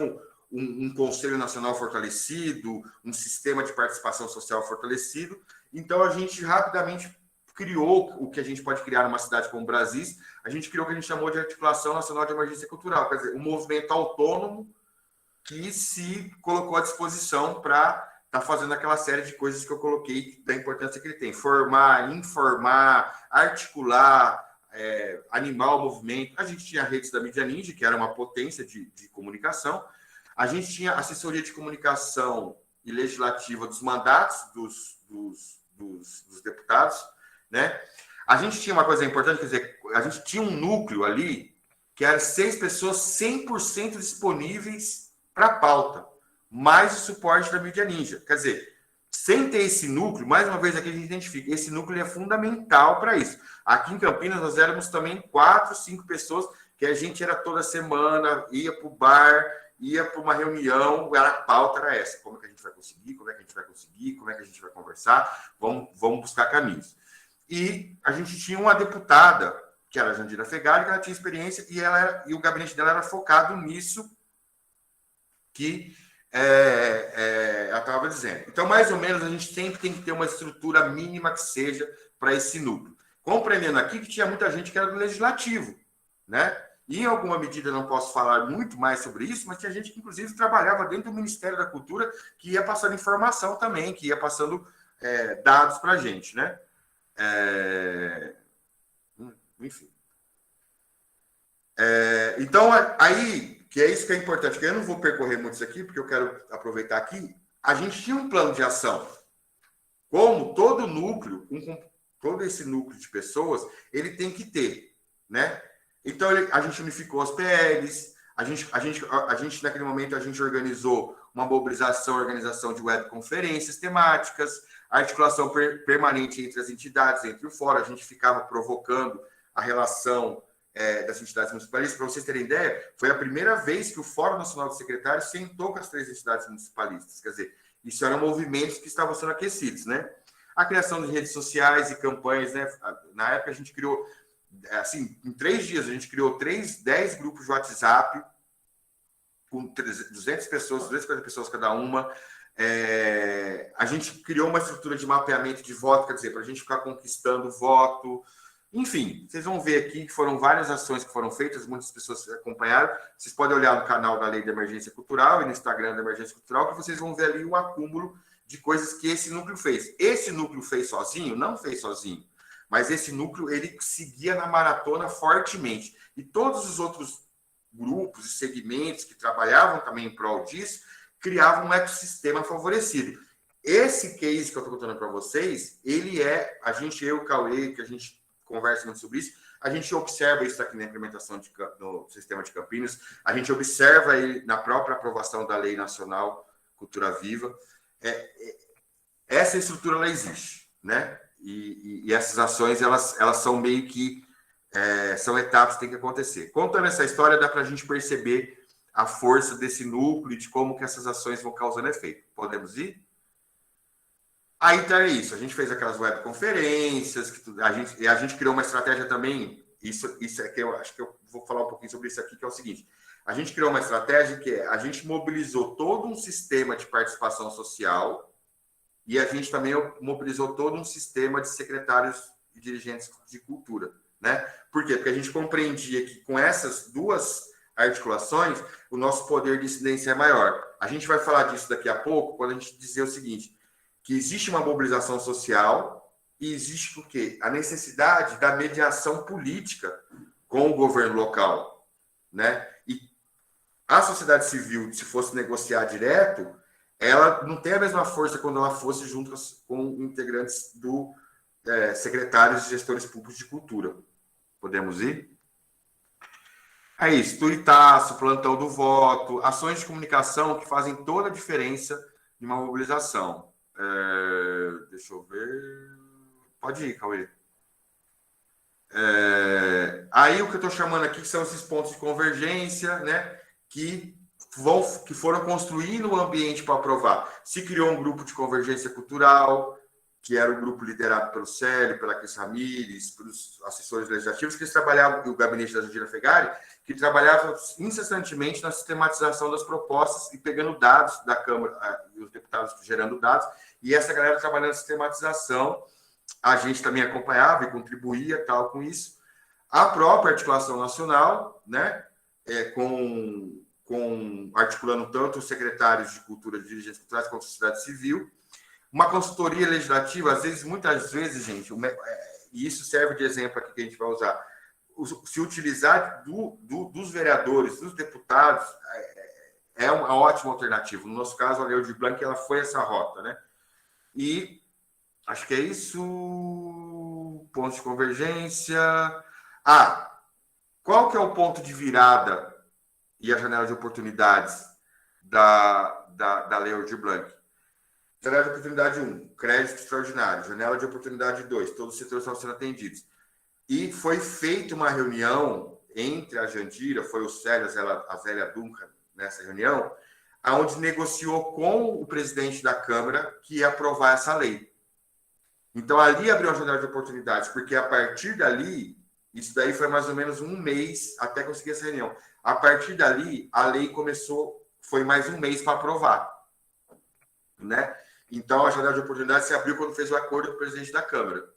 um Conselho Nacional fortalecido, um sistema de participação social fortalecido, então a gente rapidamente criou o que a gente pode criar numa cidade como Brasis, a gente criou o que a gente chamou de Articulação Nacional de Emergência Cultural, quer dizer, um movimento autônomo que se colocou à disposição para está fazendo aquela série de coisas que eu coloquei da importância que ele tem. Formar, informar, articular, animar o movimento. A gente tinha a Redes da Mídia Ninja, que era uma potência de comunicação. A gente tinha assessoria de comunicação e legislativa dos mandatos dos deputados, né? A gente tinha uma coisa importante, quer dizer, a gente tinha um núcleo ali que eram 6 pessoas 100% disponíveis para a pauta, mais o suporte da Mídia Ninja. Quer dizer, sem ter esse núcleo, mais uma vez aqui a gente identifica, esse núcleo é fundamental para isso. Aqui em Campinas nós éramos também 4, 5 pessoas que a gente era toda semana, ia para o bar, ia para uma reunião, a pauta era essa. Como é que a gente vai conseguir? Como é que a gente vai conseguir? Como é que a gente vai conversar? Vamos buscar caminhos. E a gente tinha uma deputada, que era a Jandira Fegali, que ela tinha experiência e o gabinete dela era focado nisso que ela estava dizendo. Então, mais ou menos, a gente sempre tem que ter uma estrutura mínima que seja para esse núcleo. Compreendendo aqui que tinha muita gente que era do legislativo, né? E, em alguma medida, não posso falar muito mais sobre isso, mas tinha gente que, inclusive, trabalhava dentro do Ministério da Cultura, que ia passando informação também, que ia passando dados para a gente, né? Enfim. Então, aí, que é isso que é importante, que eu não vou percorrer muito isso aqui, porque eu quero aproveitar aqui, a gente tinha um plano de ação. Como todo núcleo, todo esse núcleo de pessoas, ele tem que ter, né? Então, a gente unificou as PLs, a gente, naquele momento, a gente organizou uma organização de webconferências temáticas, a articulação permanente entre as entidades, entre o fórum, a gente ficava provocando a relação das entidades municipalistas. Para vocês terem ideia, foi a primeira vez que o Fórum Nacional de Secretários sentou com as 3 entidades municipalistas. Quer dizer, isso eram movimentos que estavam sendo aquecidos, né? A criação de redes sociais e campanhas, né? Na época, a gente criou, assim, em 3 dias, a gente criou 10 grupos de WhatsApp, com 200 pessoas, 250 pessoas cada uma. A gente criou uma estrutura de mapeamento de voto, quer dizer, para a gente ficar conquistando voto. Enfim, vocês vão ver aqui que foram várias ações que foram feitas, muitas pessoas acompanharam. Vocês podem olhar no canal da Lei da Emergência Cultural e no Instagram da Emergência Cultural, que vocês vão ver ali o acúmulo de coisas que esse núcleo fez. Esse núcleo fez sozinho? Não fez sozinho. Mas esse núcleo, ele seguia na maratona fortemente. E todos os outros grupos e segmentos que trabalhavam também em prol disso, criavam um ecossistema favorecido. Esse case que eu estou contando para vocês, ele eu e o Cauê, que a gente conversa muito sobre isso, a gente observa isso aqui na implementação do sistema de Campinas, a gente observa ele na própria aprovação da Lei Nacional Cultura Viva. Essa estrutura, ela existe, né? E essas ações, elas são meio que são etapas que têm que acontecer. Contando essa história, dá para a gente perceber a força desse núcleo e de como que essas ações vão causando efeito. Podemos ir? Aí, então, é isso. A gente fez aquelas webconferências, a gente criou uma estratégia também. Isso é que eu acho que eu vou falar um pouquinho sobre isso aqui, que é o seguinte. A gente criou uma estratégia que a gente mobilizou todo um sistema de participação social e a gente também mobilizou todo um sistema de secretários e dirigentes de cultura, né? Por quê? Porque a gente compreendia que com essas 2 articulações, o nosso poder de incidência é maior. A gente vai falar disso daqui a pouco, quando a gente dizer o seguinte, que existe uma mobilização social e existe o quê? A necessidade da mediação política com o governo local, né? E a sociedade civil, se fosse negociar direto, ela não tem a mesma força quando ela fosse junto com integrantes do secretários e gestores públicos de cultura. Podemos ir? É isso, tuitaço, plantão do voto, ações de comunicação que fazem toda a diferença de uma mobilização. Deixa eu ver. Pode ir, Cauê. Aí o que eu estou chamando aqui são esses pontos de convergência, né? Que foram construindo o ambiente para aprovar. Se criou um grupo de convergência cultural, que era o grupo liderado pelo Célio, pela Cris Ramires, pelos assessores legislativos, que eles trabalhavam, e o gabinete da Jandira Fegali, que trabalhava incessantemente na sistematização das propostas e pegando dados da Câmara, e os deputados gerando dados, e essa galera trabalhando na sistematização, a gente também acompanhava e contribuía com isso. A própria articulação nacional, né, com articulando tanto os secretários de cultura, de dirigentes culturais, quanto a sociedade civil. Uma consultoria legislativa, muitas vezes, gente, e isso serve de exemplo aqui que a gente vai usar, se utilizar dos vereadores, dos deputados, é uma ótima alternativa. No nosso caso, a Lei Aldir Blanc, ela foi essa rota, né? E acho que é isso. Pontos de convergência. Qual que é o ponto de virada e a janela de oportunidades da Lei Aldir Blanc? Janela de oportunidade 1, crédito extraordinário. Janela de oportunidade 2, todos os setores estão sendo atendidos. E foi feita uma reunião entre a Jandira, foi o Célio, a Zélia Duncan nessa reunião, onde negociou com o presidente da Câmara que ia aprovar essa lei. Então, ali abriu uma janela de oportunidades, porque a partir dali, isso daí foi mais ou menos um mês até conseguir essa reunião. A partir dali, a lei foi mais um mês para aprovar, né? Então, a janela de oportunidades se abriu quando fez o acordo com o presidente da Câmara.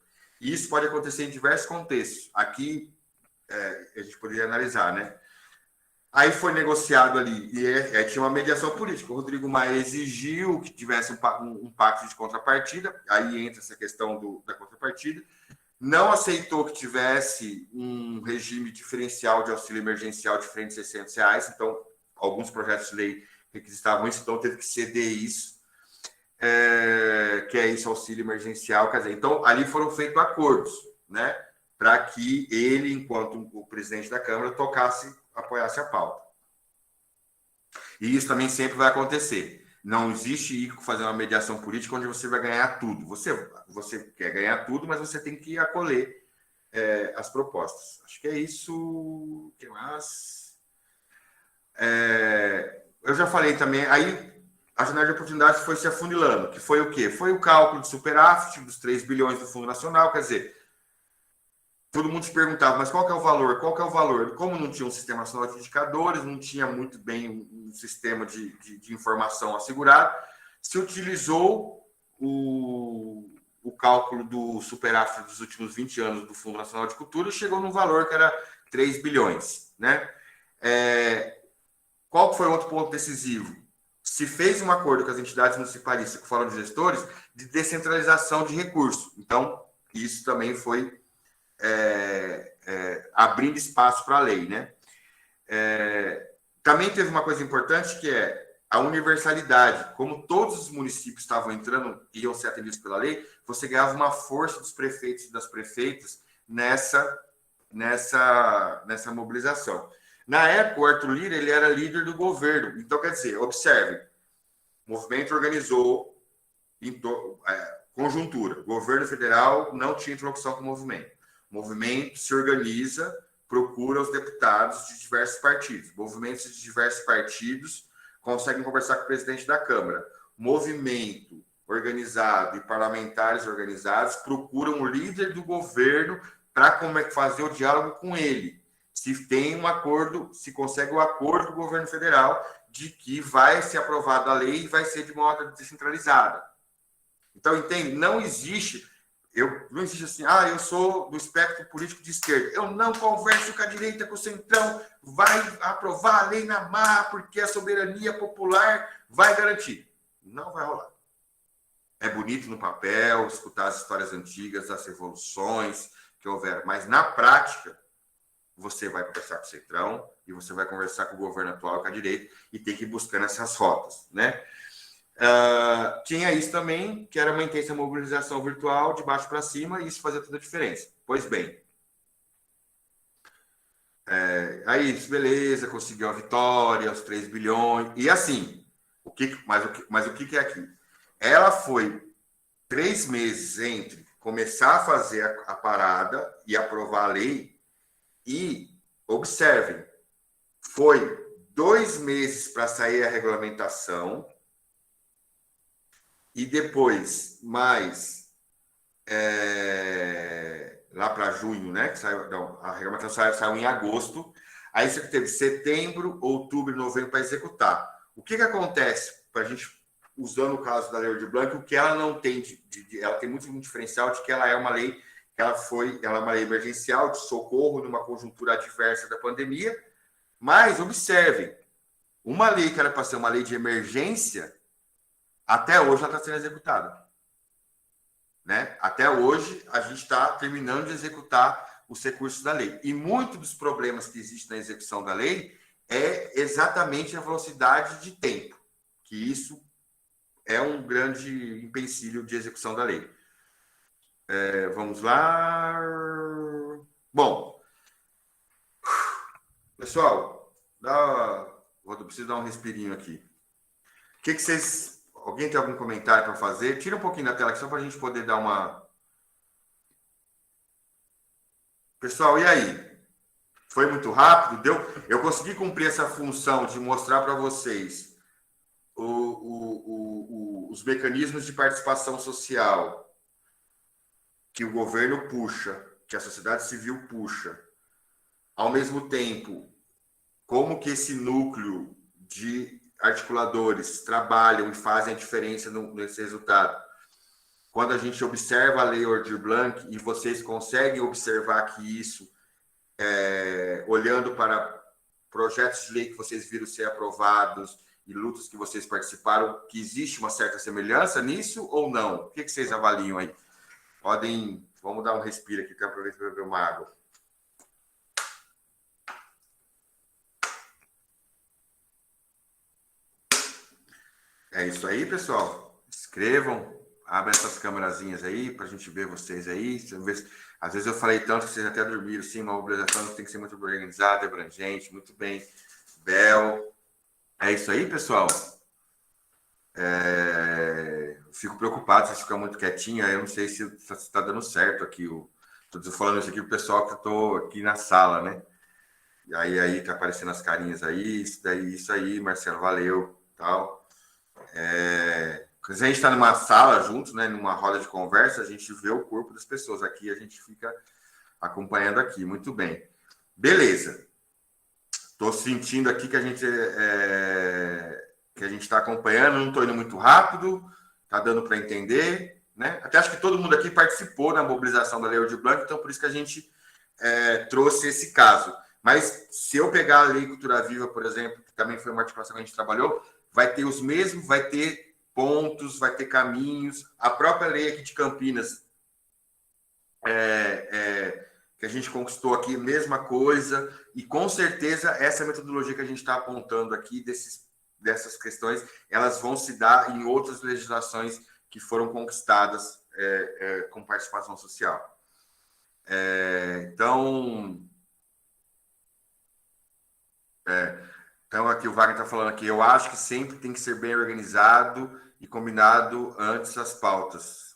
E isso pode acontecer em diversos contextos. Aqui, a gente poderia analisar, né? Aí foi negociado ali, e tinha uma mediação política. O Rodrigo Maia exigiu que tivesse um pacto de contrapartida, aí entra essa questão da contrapartida. Não aceitou que tivesse um regime diferencial de auxílio emergencial diferente de R$600, então alguns projetos de lei requisitavam isso, então teve que ceder isso. Que é esse auxílio emergencial, quer dizer, então ali foram feitos acordos, né, para que ele, enquanto o presidente da Câmara, apoiasse a pauta. E isso também sempre vai acontecer. Não existe fazer uma mediação política onde você vai ganhar tudo. Você quer ganhar tudo, mas você tem que acolher as propostas. Acho que é isso. O que mais? Eu já falei também, aí a janela de oportunidades foi se afunilando, que foi o quê? Foi o cálculo de superávit dos 3 bilhões do Fundo Nacional, quer dizer, todo mundo se perguntava, mas qual que é o valor? Qual que é o valor? Como não tinha um sistema nacional de indicadores, não tinha muito bem um sistema de informação assegurado, se utilizou o cálculo do superávit dos últimos 20 anos do Fundo Nacional de Cultura e chegou num valor que era 3 bilhões, né? Qual foi o outro ponto decisivo? Se fez um acordo com as entidades municipalistas, que falam de gestores, de descentralização de recursos. Então, isso também foi abrindo espaço para a lei, né? Também teve uma coisa importante, que é a universalidade. Como todos os municípios estavam entrando, iam ser atendidos pela lei, você ganhava uma força dos prefeitos e das prefeitas nessa mobilização. Na época, o Arthur Lira, ele era líder do governo. Então, quer dizer, observe, o movimento organizou conjuntura. O governo federal não tinha interlocução com o movimento. O movimento se organiza, procura os deputados de diversos partidos. Movimentos de diversos partidos conseguem conversar com o presidente da Câmara. Movimento organizado e parlamentares organizados procuram o líder do governo para fazer o diálogo com ele. Se tem um acordo, se consegue o acordo do governo federal de que vai ser aprovada a lei e vai ser de modo descentralizada. Então, entende? Não existe assim, eu sou do espectro político de esquerda, eu não converso com a direita, com o centrão, vai aprovar a lei na marra porque a soberania popular vai garantir. Não vai rolar. É bonito no papel, escutar as histórias antigas, as revoluções que houveram, mas na prática, você vai conversar com o centrão e você vai conversar com o governo atual, com a direita, e tem que ir buscando essas rotas, né? Tinha isso também, que era uma intensa mobilização virtual, de baixo para cima, e isso fazia toda a diferença. Pois bem, aí, beleza, conseguiu a vitória, os 3 bilhões, e assim, mas o que é aqui? Ela foi 3 meses entre começar a fazer a parada e aprovar a lei, e, observem, foi 2 meses para sair a regulamentação, e depois, mais lá para junho, né? Que saiu, não, a regulamentação saiu em agosto. Aí você teve setembro, outubro e novembro para executar. O que acontece para a gente, usando o caso da Lei Aldir Blanc, o que ela não tem, ela tem muito diferencial de que ela é uma lei, ela é uma lei emergencial de socorro numa conjuntura adversa da pandemia, mas observem, Uma lei que era para ser uma lei de emergência, até hoje ela está sendo executada. Né? Até hoje, a gente está terminando de executar os recursos da lei. E muitos dos problemas que existem na execução da lei é exatamente a velocidade de tempo, que isso é um grande empecilho de execução da lei. Vamos lá. Bom, pessoal, eu preciso dar um respirinho aqui. O que vocês... Alguém tem algum comentário para fazer? Tira um pouquinho da tela aqui, só para a gente poder dar uma... Pessoal, e aí? Foi muito rápido? Eu consegui cumprir essa função de mostrar para vocês os mecanismos de participação social que o governo puxa, que a sociedade civil puxa. Ao mesmo tempo, como que esse núcleo de articuladores trabalham e fazem a diferença nesse resultado. Quando a gente observa a Lei Aldir Blanc, e vocês conseguem observar que isso, olhando para projetos de lei que vocês viram ser aprovados e lutas que vocês participaram, que existe uma certa semelhança nisso ou não? O que vocês avaliam aí? Vamos dar um respiro aqui, que eu aproveito para beber uma água. É isso aí, pessoal. Escrevam, abrem essas câmerazinhas aí para a gente ver vocês aí. Às vezes eu falei tanto que vocês até dormiram, sim, uma mobilização tem que ser muito organizada, abrangente, muito bem. Bel. É isso aí, pessoal? Fico preocupado, vocês ficam muito quietinhos, eu não sei se está dando certo aqui. Estou falando isso aqui para o pessoal que eu estou aqui na sala, né? E aí tá aparecendo as carinhas aí, isso aí, Marcelo, valeu, tal. A gente está numa sala juntos, né, numa roda de conversa, a gente vê o corpo das pessoas. Aqui a gente fica acompanhando aqui, muito bem. Beleza. Estou sentindo aqui que a gente está acompanhando, não estou indo muito rápido, está dando para entender, né? Até acho que todo mundo aqui participou da mobilização da Lei Aldir Blanc, então por isso que a gente trouxe esse caso. Mas se eu pegar a Lei Cultura Viva, por exemplo, que também foi uma articulação que a gente trabalhou, vai ter os mesmos, vai ter pontos, vai ter caminhos. A própria lei aqui de Campinas, que a gente conquistou aqui, mesma coisa. E com certeza essa metodologia que a gente está apontando aqui, dessas questões, elas vão se dar em outras legislações que foram conquistadas com participação social. Então, aqui o Wagner está falando aqui, eu acho que sempre tem que ser bem organizado e combinado antes as pautas.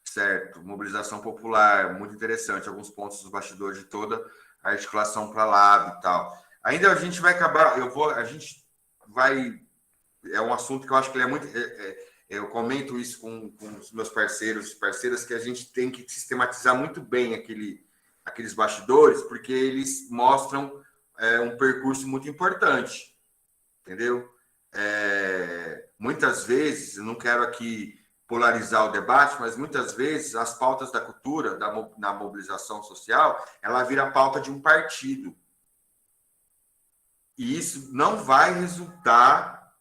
Certo, mobilização popular, muito interessante, alguns pontos dos bastidores de toda a articulação para lá e tal. Ainda a gente vai acabar, é um assunto que eu acho que ele é muito, eu comento isso com os meus parceiros e parceiras, que a gente tem que sistematizar muito bem aqueles bastidores, porque eles mostram um percurso muito importante, entendeu? Muitas vezes, eu não quero aqui polarizar o debate, mas muitas vezes as pautas da cultura, na mobilização social, ela vira pauta de um partido. E isso não vai resultar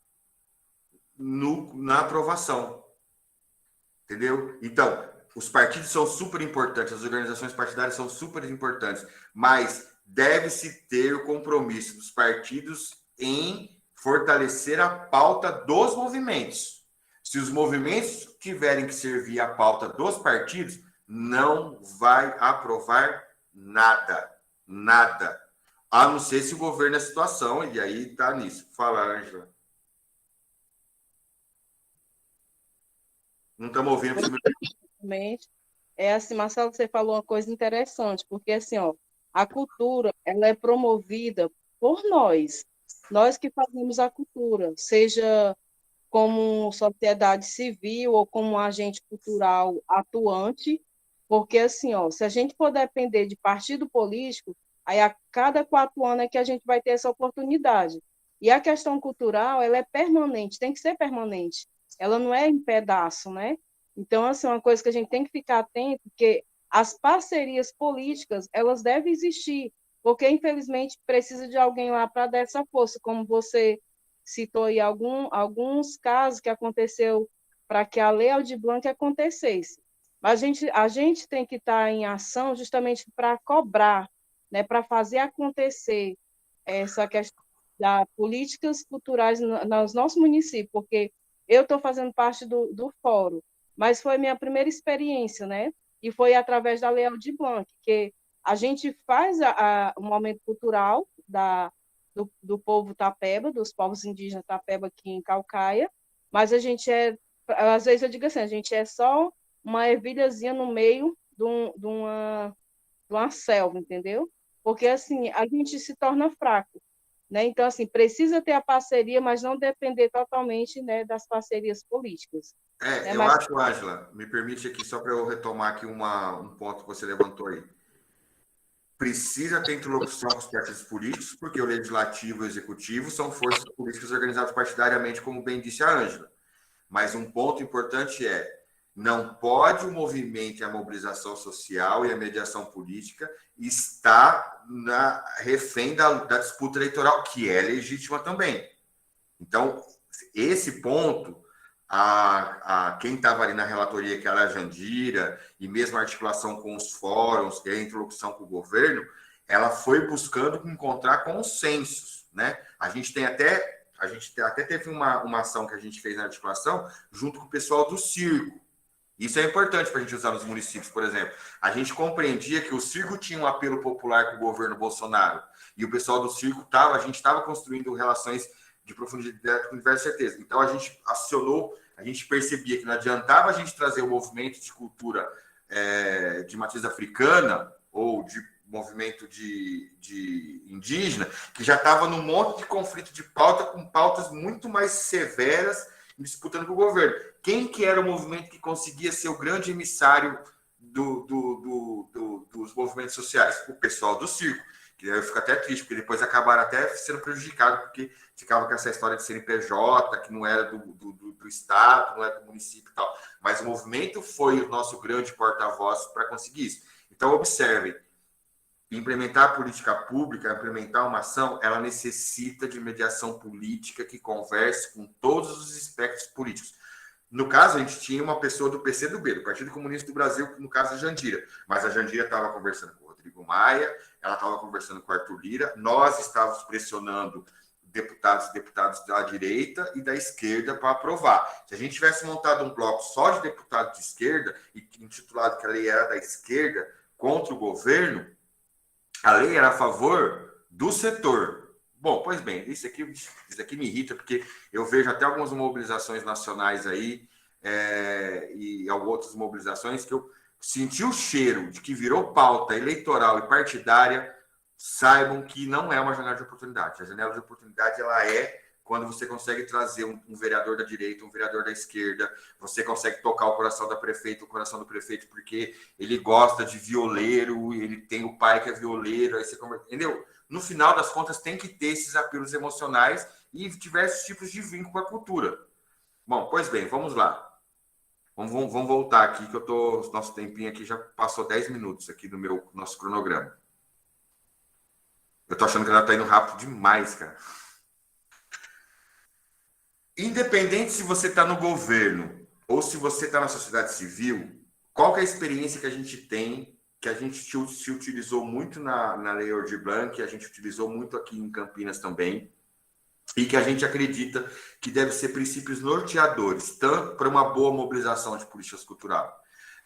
na aprovação. Entendeu? Então, os partidos são super importantes, as organizações partidárias são super importantes, mas deve-se ter o compromisso dos partidos em fortalecer a pauta dos movimentos. Se os movimentos tiverem que servir a pauta dos partidos, não vai aprovar nada. Nada. A não ser se o governo é a situação, e aí está nisso. Fala, Ângela. Não estamos ouvindo. Assim, Marcelo, você falou uma coisa interessante, porque assim, ó, a cultura, ela é promovida por nós que fazemos a cultura, seja como sociedade civil ou como um agente cultural atuante, porque assim, ó, se a gente for depender de partido político, aí a cada 4 anos é que a gente vai ter essa oportunidade. E a questão cultural, ela é permanente, tem que ser permanente. Ela não é em pedaço, né? Então, assim, uma coisa que a gente tem que ficar atento, porque as parcerias políticas, elas devem existir, porque, infelizmente, precisa de alguém lá para dar essa força, como você citou aí alguns casos que aconteceu para que a Lei Aldir Blanc acontecesse. Mas a gente tem que estar em ação justamente para cobrar, né, para fazer acontecer essa questão das políticas culturais nos nossos municípios, porque eu estou fazendo parte do fórum, mas foi minha primeira experiência, né? E foi através da Lei Aldir Blanc, que a gente faz o momento cultural do povo Tapeba, dos povos indígenas Tapeba aqui em Caucaia, mas a gente às vezes eu digo assim, a gente é só uma ervilhazinha no meio de uma selva, entendeu? Porque assim, a gente se torna fraco, né? Então, assim, precisa ter a parceria, mas não depender totalmente, né, das parcerias políticas. Eu Mas acho, Ângela, me permite aqui, só para eu retomar aqui um ponto que você levantou aí. Precisa ter interlocução com os partidos políticos, porque o legislativo e o executivo são forças políticas organizadas partidariamente, como bem disse a Ângela. Mas um ponto importante não pode o movimento e a mobilização social e a mediação política estar refém da disputa eleitoral, que é legítima também. Então, esse ponto, quem estava ali na relatoria, que era a Jandira, e mesmo a articulação com os fóruns, e a interlocução com o governo, ela foi buscando encontrar consensos, né? A gente até teve uma ação que a gente fez na articulação junto com o pessoal do circo. Isso é importante para a gente usar nos municípios, por exemplo. A gente compreendia que o circo tinha um apelo popular com o governo Bolsonaro. E o pessoal do circo a gente estava construindo relações de profundidade com diversas certezas. Então, a gente acionou, a gente percebia que não adiantava a gente trazer o movimento de cultura de matriz africana ou de movimento de indígena, que já estava num monte de conflito de pauta, com pautas muito mais severas, disputando com o governo. Quem que era o movimento que conseguia ser o grande emissário dos movimentos sociais? O pessoal do circo. Que eu fico até triste, porque depois acabaram até sendo prejudicados, porque ficava com essa história de CNPJ, que não era do Estado, não era do município e tal. Mas o movimento foi o nosso grande porta-voz para conseguir isso. Então, observem, implementar a política pública, implementar uma ação, ela necessita de mediação política que converse com todos os espectros políticos. No caso, a gente tinha uma pessoa do PCdoB, do Partido Comunista do Brasil, no caso a Jandira, mas a Jandira estava conversando com o Rodrigo Maia, ela estava conversando com o Arthur Lira, nós estávamos pressionando deputados e deputadas da direita e da esquerda para aprovar. Se a gente tivesse montado um bloco só de deputados de esquerda e intitulado que a lei era da esquerda contra o governo, a lei era a favor do setor. Bom, pois bem, isso aqui me irrita, porque eu vejo até algumas mobilizações nacionais aí e outras mobilizações que eu senti o cheiro de que virou pauta eleitoral e partidária. Saibam que não é uma janela de oportunidade. A janela de oportunidade, ela é quando você consegue trazer um vereador da direita, um vereador da esquerda, você consegue tocar o coração da prefeita, o coração do prefeito, porque ele gosta de violeiro, ele tem o pai que é violeiro, aí você entendeu? No final das contas, tem que ter esses apelos emocionais e diversos tipos de vínculo com a cultura. Bom, pois bem, vamos lá. Vamos voltar aqui, que nosso tempinho aqui já passou 10 minutos aqui no nosso cronograma. Eu tô achando que ela tá indo rápido demais, cara. Independente se você está no governo ou se você está na sociedade civil, qual que é a experiência que a gente tem, que a gente se utilizou muito na Lei Aldir Blanc, que a gente utilizou muito aqui em Campinas também, e que a gente acredita que deve ser princípios norteadores, tanto para uma boa mobilização de políticas culturais.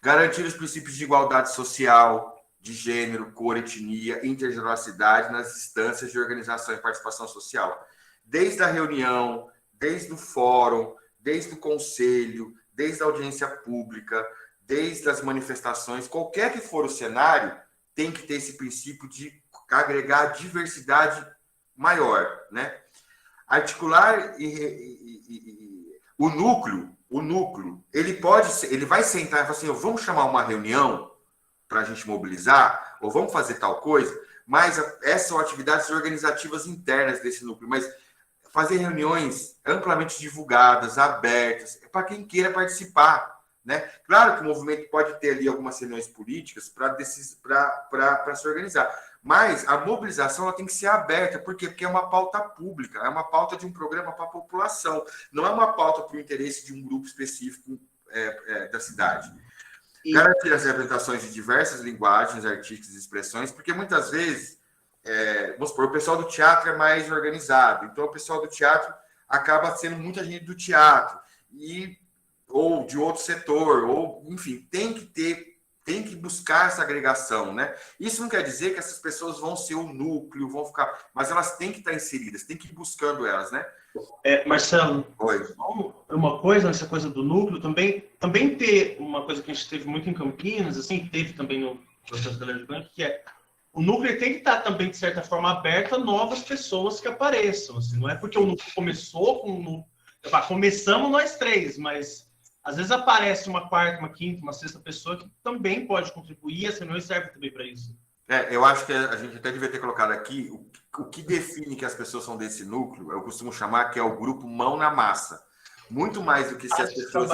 Garantir os princípios de igualdade social, de gênero, cor, etnia, intergeracionalidade nas instâncias de organização e participação social. Desde a reunião, desde o fórum, desde o conselho, desde a audiência pública, desde as manifestações, qualquer que for o cenário, tem que ter esse princípio de agregar diversidade maior, né? Articular o núcleo, ele vai sentar e falar assim, vamos chamar uma reunião para a gente mobilizar, ou vamos fazer tal coisa, mas essas são atividades organizativas internas desse núcleo, mas fazer reuniões amplamente divulgadas, abertas, para quem queira participar, né? Claro que o movimento pode ter ali algumas reuniões políticas para se organizar, Mas a mobilização ela tem que ser aberta. Por quê? Porque é uma pauta pública, é uma pauta de um programa para a população. Não é uma pauta para o interesse de um grupo específico da cidade. Garantir as representações de diversas linguagens artísticas e expressões, porque muitas vezes, vamos supor, o pessoal do teatro é mais organizado. Então, o pessoal do teatro acaba sendo muita gente do teatro, ou de outro setor, ou, enfim, tem que buscar essa agregação, né? Isso não quer dizer que essas pessoas vão ser o núcleo, vão ficar, mas elas têm que estar inseridas, tem que ir buscando elas, né? Marcelo, Oi. Uma coisa, nessa coisa do núcleo, também ter uma coisa que a gente teve muito em Campinas, assim, teve também no processo da Lei Blanc, que é o núcleo tem que estar também, de certa forma, aberto a novas pessoas que apareçam. Assim, não é porque o núcleo começou com começamos nós três, mas às vezes aparece uma quarta, uma quinta, uma sexta pessoa que também pode contribuir, assim, não serve também para isso. Eu acho que a gente até devia ter colocado aqui o que define que as pessoas são desse núcleo, eu costumo chamar que é o grupo mão na massa. Muito mais do que se as pessoas...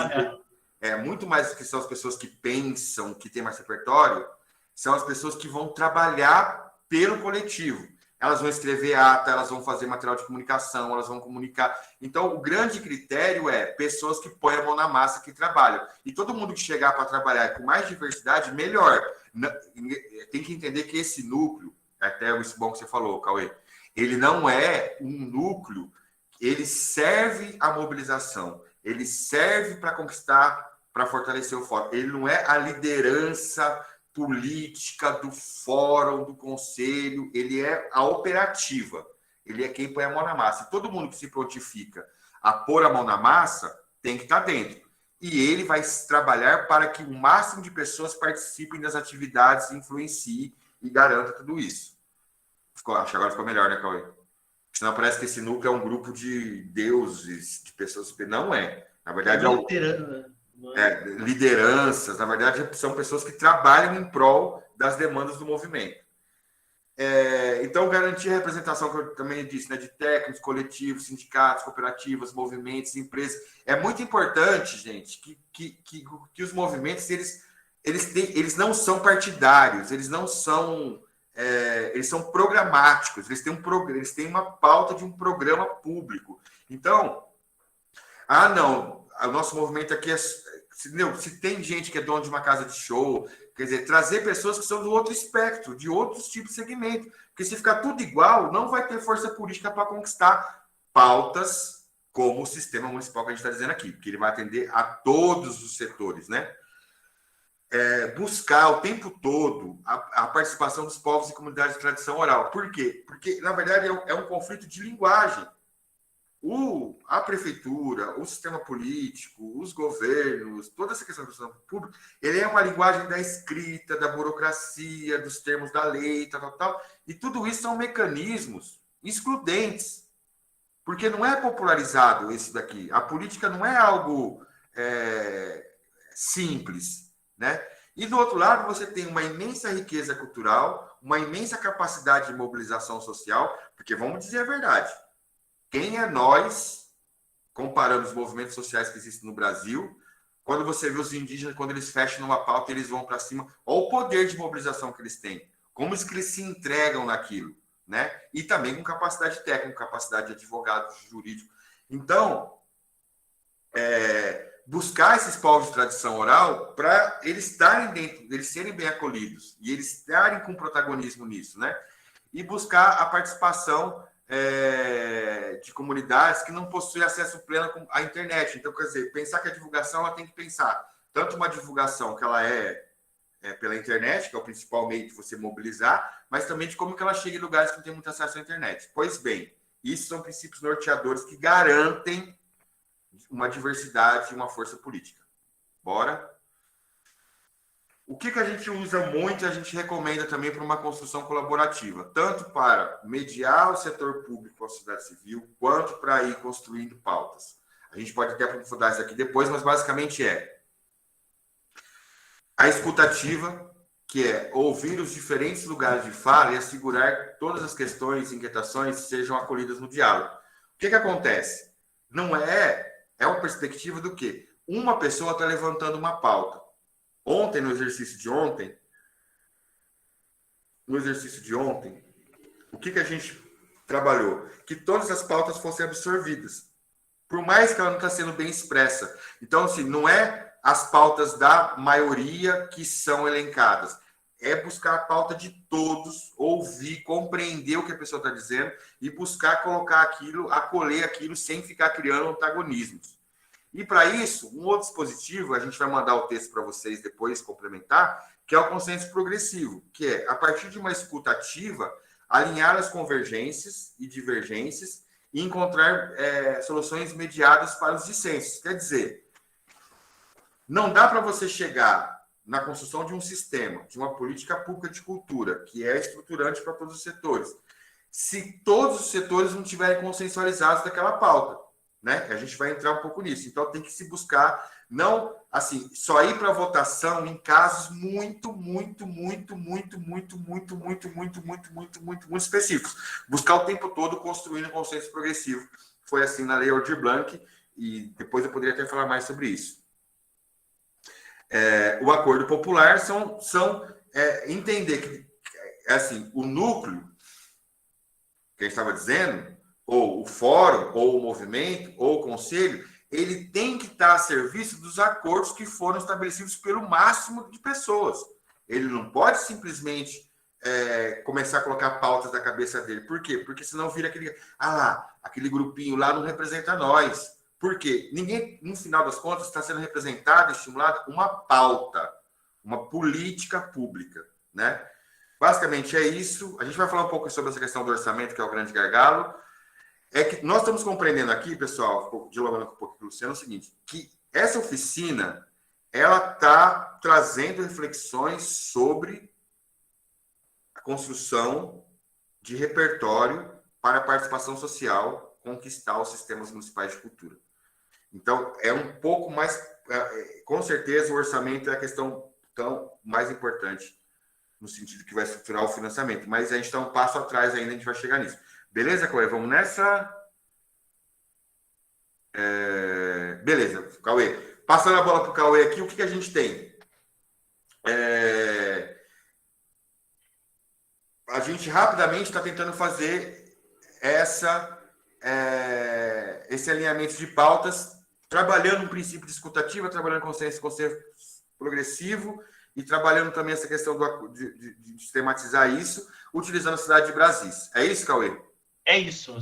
muito mais do que são as pessoas que pensam, que têm mais repertório, são as pessoas que vão trabalhar pelo coletivo. Elas vão escrever ata, elas vão fazer material de comunicação, elas vão comunicar. Então, o grande critério é pessoas que põem a mão na massa, que trabalham. E todo mundo que chegar para trabalhar com mais diversidade, melhor. Tem que entender que esse núcleo, até isso bom que você falou, Cauê, ele não é um núcleo, ele serve à mobilização, ele serve para conquistar, para fortalecer o fórum. Ele não é a liderança política do fórum, do conselho, ele é a operativa, ele é quem põe a mão na massa. E todo mundo que se prontifica a pôr a mão na massa tem que estar dentro. E ele vai trabalhar para que o máximo de pessoas participem das atividades, influenciem e garanta tudo isso. Acho que agora ficou melhor, né, Cauê? Senão parece que esse núcleo é um grupo de deuses, de pessoas... Não é. Na verdade, lideranças, na verdade, são pessoas que trabalham em prol das demandas do movimento. Então, garantir a representação, que eu também disse, né, de técnicos, coletivos, sindicatos, cooperativas, movimentos, empresas. É muito importante, gente, que os movimentos eles não são partidários, eles não são... eles são programáticos, eles têm uma pauta de um programa público. Então, não, o nosso movimento aqui se tem gente que é dono de uma casa de show, quer dizer, trazer pessoas que são do outro espectro, de outros tipos de segmento. Porque se ficar tudo igual, não vai ter força política para conquistar pautas como o sistema municipal que a gente está dizendo aqui, porque ele vai atender a todos os setores, né? Buscar o tempo todo a participação dos povos e comunidades de tradição oral. Por quê? Porque, na verdade, é um conflito de linguagem. A prefeitura, o sistema político, os governos, toda essa questão do sistema público, ele é uma linguagem da escrita, da burocracia, dos termos da lei, tal. E tudo isso são mecanismos excludentes, porque não é popularizado isso daqui. A política não é algo simples, né? E do outro lado, você tem uma imensa riqueza cultural, uma imensa capacidade de mobilização social, porque vamos dizer a verdade. Quem é nós, comparando os movimentos sociais que existem no Brasil, quando você vê os indígenas, quando eles fecham numa pauta, eles vão para cima, olha o poder de mobilização que eles têm, como que eles se entregam naquilo, né? E também com capacidade técnica, capacidade de advogado, jurídico. Então, buscar esses povos de tradição oral para eles estarem dentro, eles serem bem acolhidos, e eles estarem com protagonismo nisso, né? E buscar a participação de comunidades que não possuem acesso pleno à internet. Então, quer dizer, pensar que a divulgação ela tem que pensar tanto uma divulgação que ela pela internet, que é o principal meio de você mobilizar, mas também de como que ela chega em lugares que não tem muito acesso à internet. Pois bem, isso são princípios norteadores que garantem uma diversidade e uma força política. Bora? O que a gente usa muito e a gente recomenda também para uma construção colaborativa, tanto para mediar o setor público com a sociedade civil, quanto para ir construindo pautas. A gente pode até aprofundar isso aqui depois, mas basicamente a escutativa, que é ouvir os diferentes lugares de fala e assegurar que todas as questões e inquietações sejam acolhidas no diálogo. O que acontece? Não é uma perspectiva do quê? Uma pessoa está levantando uma pauta. Ontem, no exercício de ontem, no exercício de ontem, o que a gente trabalhou? Que todas as pautas fossem absorvidas, por mais que ela não está sendo bem expressa. Então, assim, não é as pautas da maioria que são elencadas, é buscar a pauta de todos, ouvir, compreender o que a pessoa está dizendo e buscar colocar aquilo, acolher aquilo sem ficar criando antagonismos. E para isso, um outro dispositivo, a gente vai mandar o texto para vocês depois complementar, que é o consenso progressivo, que é, a partir de uma escuta ativa, alinhar as convergências e divergências e encontrar soluções mediadas para os dissensos. Quer dizer, não dá para você chegar na construção de um sistema, de uma política pública de cultura, que é estruturante para todos os setores, se todos os setores não estiverem consensualizados daquela pauta. Né? A gente vai entrar um pouco nisso. Então, tem que se buscar, não, assim, só ir para votação em casos muito específicos. Buscar o tempo todo construindo um consenso progressivo. Foi assim na Lei Aldir Blanc, e depois eu poderia até falar mais sobre isso. O acordo popular são entender que, assim, o núcleo, que a gente estava dizendo, ou o fórum, ou o movimento, ou o conselho, ele tem que estar a serviço dos acordos que foram estabelecidos pelo máximo de pessoas. Ele não pode simplesmente começar a colocar pautas na cabeça dele. Por quê? Porque senão vira aquele grupinho lá não representa nós. Por quê? Ninguém, no final das contas, está sendo representado, estimulado uma pauta, uma política pública, né? Basicamente é isso. A gente vai falar um pouco sobre essa questão do orçamento, que é o grande gargalo. É que nós estamos compreendendo aqui, pessoal, dialogando um pouco com o Luciano, o seguinte, que essa oficina, ela está trazendo reflexões sobre a construção de repertório para a participação social conquistar os sistemas municipais de cultura. Então, é um pouco mais, com certeza, o orçamento é a questão tão mais importante, no sentido que vai estruturar o financiamento, mas a gente está um passo atrás ainda, a gente vai chegar nisso. Beleza, Cauê? Vamos nessa? Beleza, Cauê. Passando a bola para o Cauê aqui, o que a gente tem? A gente rapidamente está tentando fazer esse alinhamento de pautas, trabalhando um princípio de escutativa, trabalhando consenso progressivo e trabalhando também essa questão de sistematizar isso, utilizando a cidade de Brasis. É isso, Cauê? É isso.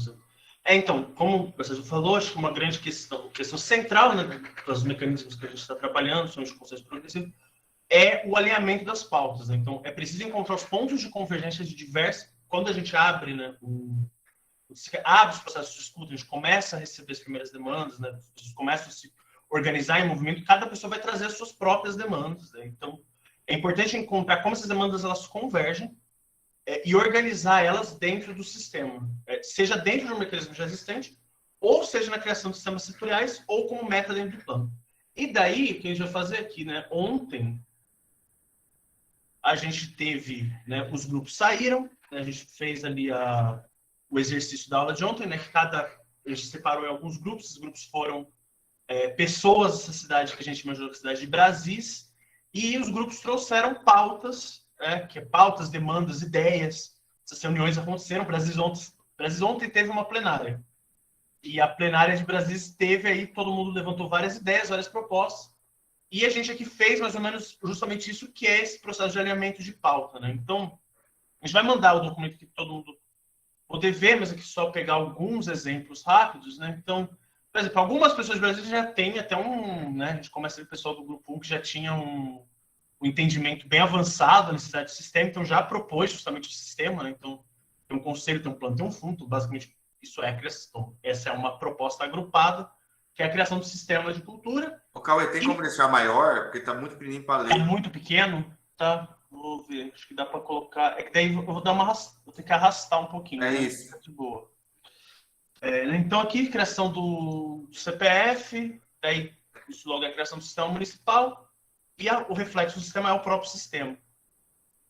Então, como você falou, acho que uma grande questão central, né, dos mecanismos que a gente está trabalhando, são os consensos progressivos, é o alinhamento das pautas. Né? Então, é preciso encontrar os pontos de convergência de diversos. Quando a gente abre, né, abre os processos de escuta, a gente começa a receber as primeiras demandas, né, as pessoas começam a se organizar em movimento, cada pessoa vai trazer as suas próprias demandas. Né? Então, é importante encontrar como essas demandas elas convergem e organizar elas dentro do sistema, seja dentro de um mecanismo já existente, ou seja na criação de sistemas setoriais, ou como meta dentro do plano. E daí, o que a gente vai fazer aqui, né? Ontem, a gente teve, né, os grupos saíram, né, a gente fez ali o exercício da aula de ontem, né, que a gente separou em alguns grupos, esses grupos foram pessoas dessa cidade que a gente imaginou que é a cidade de Brasis, e os grupos trouxeram pautas, que é pautas, demandas, ideias. Essas reuniões aconteceram. Brasis ontem teve uma plenária. E a plenária de Brasis teve aí, todo mundo levantou várias ideias, várias propostas. E a gente aqui fez mais ou menos justamente isso, que é esse processo de alinhamento de pauta. Né? Então, a gente vai mandar o documento aqui para todo mundo poder ver, mas aqui só pegar alguns exemplos rápidos. Né? Então, por exemplo, algumas pessoas de Brasil já têm até né? A gente começa a ver o pessoal do Grupo 1 que já tinha um entendimento bem avançado da necessidade do sistema, então já propôs justamente o sistema, né? Então tem um conselho, tem um plano, tem um fundo, basicamente isso é a criação. Essa é uma proposta agrupada, que é a criação do sistema de cultura. O Cauê, tem como deixar maior? Porque está muito pequenininho para ler. É muito pequeno, tá? Vou ver, acho que dá para colocar. É que daí eu vou ter que arrastar um pouquinho. É né? isso. De boa. Então aqui, criação do CPF, daí isso logo é a criação do sistema municipal, e o reflexo do sistema é o próprio sistema.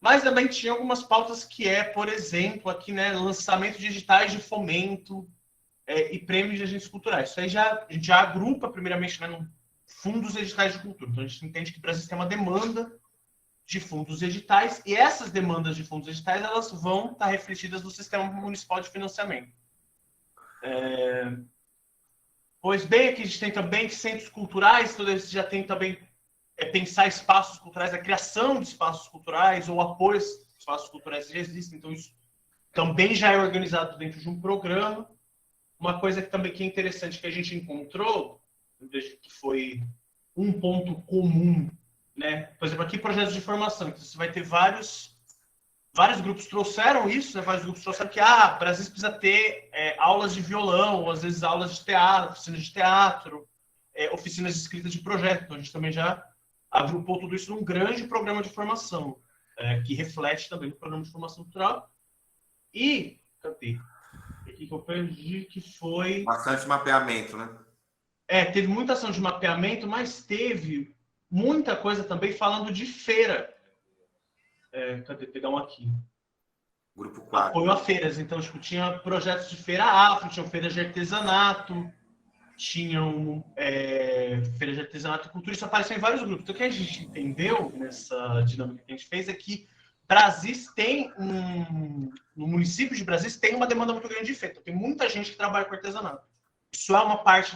Mas também tinha algumas pautas que por exemplo, aqui, né, lançamento de editais de fomento e prêmios de agentes culturais. Isso aí a gente já agrupa, primeiramente, né, no fundo dos editais de cultura. Então, a gente entende que o Brasil tem uma demanda de fundos editais, e essas demandas de fundos editais elas vão estar refletidas no sistema municipal de financiamento. Pois bem, aqui a gente tem também centros culturais, então eles já tem também pensar espaços culturais, a criação de espaços culturais ou apoio a espaços culturais que já existem, então isso também já é organizado dentro de um programa. Uma coisa que também que é interessante que a gente encontrou, eu vejo que foi um ponto comum, né? Por exemplo, aqui projetos de formação, então você vai ter vários grupos trouxeram isso, né? Vários grupos trouxeram que o Brasil precisa ter aulas de violão, ou às vezes aulas de teatro, oficinas de teatro, oficinas de escrita de projeto. Então a gente também já agrupou tudo isso num grande programa de formação, que reflete também no programa de formação cultural. E, cadê? Aqui que eu perdi, que foi... Bastante mapeamento, né? Teve muita ação de mapeamento, mas teve muita coisa também falando de feira. Cadê? Pegar um aqui. Grupo 4. Apoio a feiras. Então, tipo, tinha projetos de feira afro, tinham feiras de artesanato, tinham feiras de artesanato e cultura. Isso apareceu em vários grupos. Então, o que a gente entendeu nessa dinâmica que a gente fez é que Brasis tem no município de Brasis tem uma demanda muito grande de feira. Tem muita gente que trabalha com artesanato. Isso é uma parte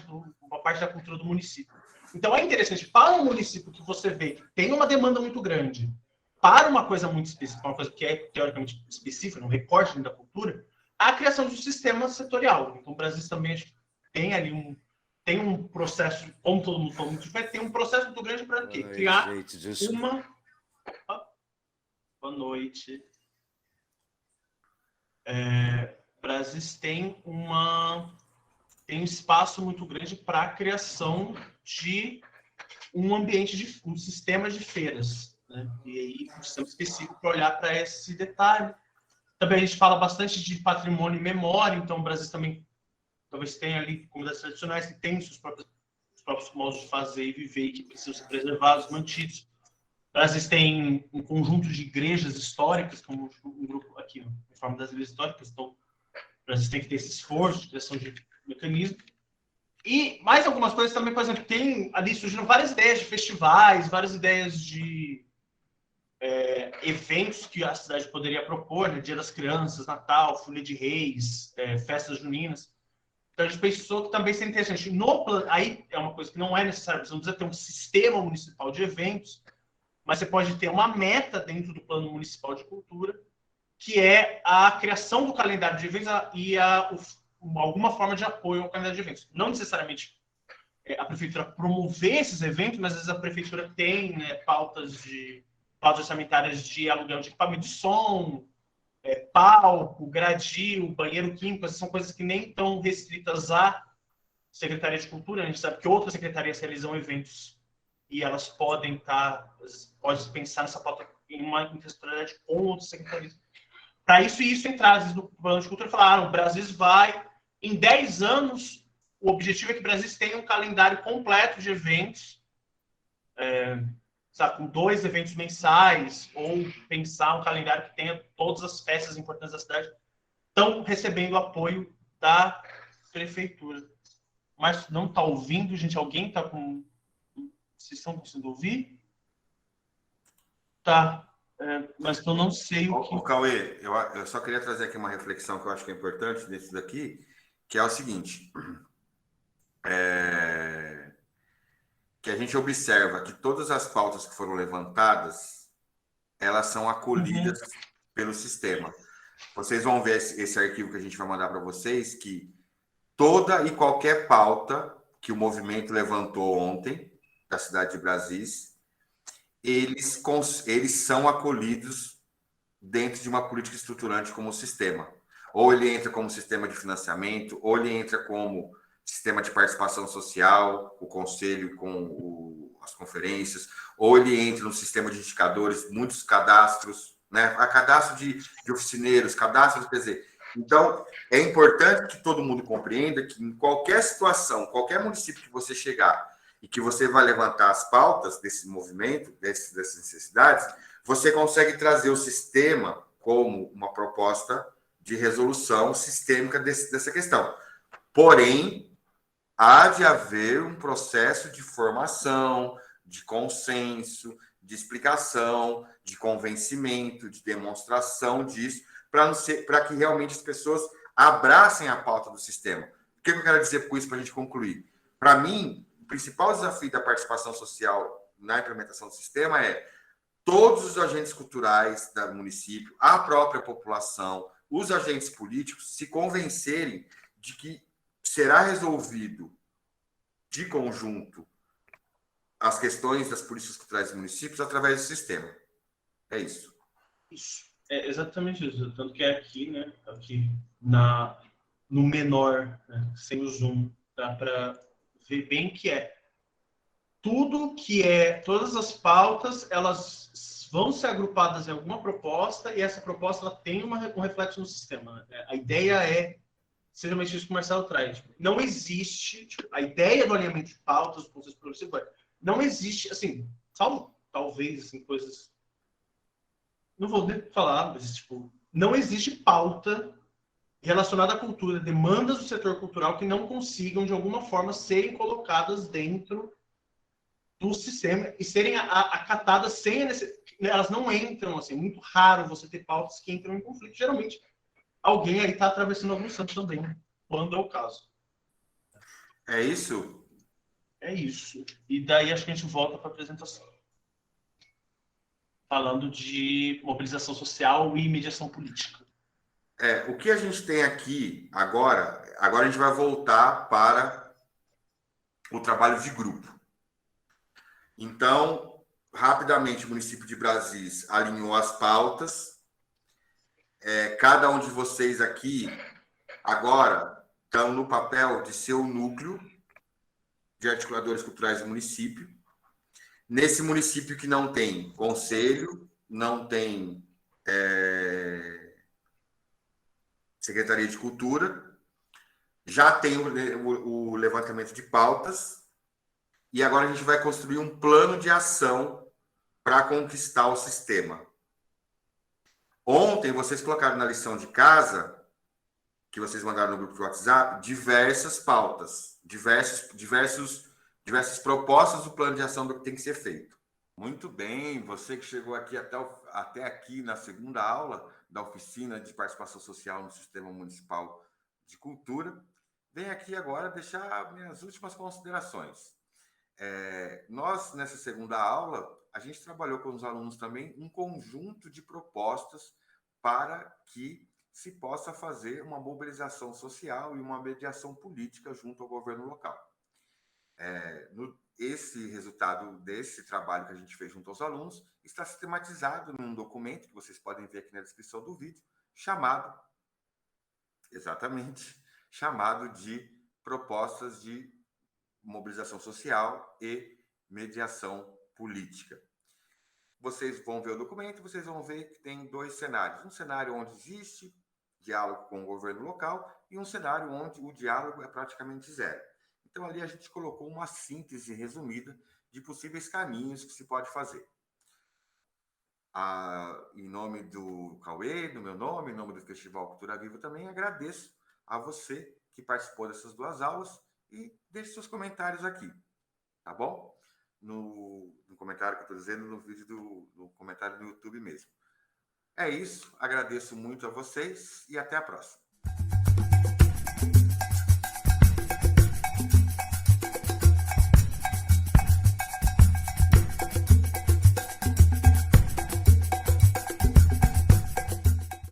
da cultura do município. Então, é interessante, para um município que você vê que tem uma demanda muito grande, para uma coisa muito específica, uma coisa que é teoricamente específica, um recorte da cultura, a criação de um sistema setorial. Então, o Brasil também tem ali tem um processo, como todo mundo falou muito, tem um processo muito grande para quê? Criar uma... Boa noite. Brasil tem um espaço muito grande para a criação de um sistema de feiras, né? E aí um sistema específico para olhar para esse detalhe. Também a gente fala bastante de patrimônio e memória, então o Brasil também talvez tenha ali comunidades tradicionais que têm os próprios modos de fazer e viver e que precisam ser preservados, mantidos. O Brasil tem um conjunto de igrejas históricas, como um grupo aqui, em forma das igrejas históricas, então o Brasil tem que ter esse esforço de criação de mecanismo. E mais algumas coisas também, por exemplo, tem ali surgiram várias ideias de festivais, várias ideias de eventos que a cidade poderia propor, né? Dia das Crianças, Natal, Folia de Reis, festas juninas. Então a gente pensou que também seria interessante. Aí é uma coisa que não é necessário, você não precisa ter um sistema municipal de eventos, mas você pode ter uma meta dentro do Plano Municipal de Cultura, que é a criação do calendário de eventos e alguma forma de apoio ao calendário de eventos. Não necessariamente a prefeitura promover esses eventos, mas às vezes a prefeitura tem, né, pautas orçamentárias de aluguel de equipamento de som, palco, gradil, banheiro químico. Essas são coisas que nem estão restritas à Secretaria de Cultura. A gente sabe que outras secretarias realizam eventos e elas podem pensar nessa pauta em uma infraestrutura com outras secretarias. Para isso entrar no plano de cultura, falaram, o Brasil vai, em 10 anos, o objetivo é que o Brasil tenha um calendário completo de eventos, com 2 eventos mensais, ou pensar um calendário que tenha todas as festas importantes da cidade, estão recebendo apoio da prefeitura. Mas não está ouvindo, gente? Alguém está com... Vocês estão conseguindo ouvir? Tá. Mas eu não sei o que... Ô, Cauê, eu só queria trazer aqui uma reflexão que eu acho que é importante desse daqui, que é o seguinte, que a gente observa que todas as pautas que foram levantadas, elas são acolhidas pelo sistema. Vocês vão ver esse arquivo que a gente vai mandar para vocês, que toda e qualquer pauta que o movimento levantou ontem, da cidade de Brasis, eles são acolhidos dentro de uma política estruturante como o sistema. Ou ele entra como sistema de financiamento, ou ele entra como sistema de participação social, o conselho com as conferências, ou ele entra no sistema de indicadores, muitos cadastros, né? A cadastro de oficineiros, cadastro de PZ. Então, é importante que todo mundo compreenda que em qualquer situação, qualquer município que você chegar e que você vai levantar as pautas desse movimento, dessas necessidades, você consegue trazer o sistema como uma proposta de resolução sistêmica dessa questão. Porém, há de haver um processo de formação, de consenso, de explicação, de convencimento, de demonstração disso, para que realmente as pessoas abracem a pauta do sistema. O que eu quero dizer com isso para a gente concluir? Para mim, o principal desafio da participação social na implementação do sistema é todos os agentes culturais do município, a própria população, os agentes políticos se convencerem de que será resolvido de conjunto as questões das políticas culturais dos municípios através do sistema. É isso. Isso. É exatamente isso. Tanto que é aqui, né? Aqui no menor, né, sem o zoom, dá para ver bem que todas as pautas, elas vão ser agrupadas em alguma proposta e essa proposta ela tem um reflexo no sistema. Né? A ideia é exatamente isso que o Marcelo traz. Não existe a ideia do alinhamento de pautas, do processo progressivo, não existe, assim, salvo talvez assim, coisas. Não vou nem falar, mas tipo, não existe pauta relacionada à cultura, demandas do setor cultural que não consigam, de alguma forma, serem colocadas dentro do sistema e serem acatadas sem a necessidade. Elas não entram, assim, muito raro você ter pautas que entram em conflito. Geralmente, alguém aí está atravessando algum santo também, quando é o caso. É isso? É isso. E daí acho que a gente volta para a apresentação. Falando de mobilização social e mediação política. O que a gente tem aqui agora a gente vai voltar para o trabalho de grupo. Então, rapidamente, o município de Brasis alinhou as pautas. Cada um de vocês aqui agora estão no papel de ser o núcleo de articuladores culturais do município. Nesse município que não tem conselho, não tem Secretaria de Cultura, já tem o levantamento de pautas, e agora a gente vai construir um plano de ação para conquistar o sistema. Ontem, vocês colocaram na lição de casa, que vocês mandaram no grupo de WhatsApp, diversas pautas, diversas propostas do plano de ação do que tem que ser feito. Muito bem, você que chegou aqui até aqui na segunda aula da oficina de participação social no Sistema Municipal de Cultura, venho aqui agora deixar minhas últimas considerações. Nós, nessa segunda aula, a gente trabalhou com os alunos também um conjunto de propostas para que se possa fazer uma mobilização social e uma mediação política junto ao governo local. Esse resultado desse trabalho que a gente fez junto aos alunos está sistematizado num documento que vocês podem ver aqui na descrição do vídeo, chamado de Propostas de Mobilização Social e Mediação Política. Vocês vão ver o documento, vocês vão ver que tem dois cenários. Um cenário onde existe diálogo com o governo local e um cenário onde o diálogo é praticamente zero. Então, ali a gente colocou uma síntese resumida de possíveis caminhos que se pode fazer. Em nome do Cauê, no meu nome, em nome do Festival Cultura Viva também, agradeço a você que participou dessas duas aulas e deixe seus comentários aqui, tá bom? No comentário que eu estou dizendo, no vídeo no comentário no YouTube mesmo. É isso, agradeço muito a vocês e até a próxima.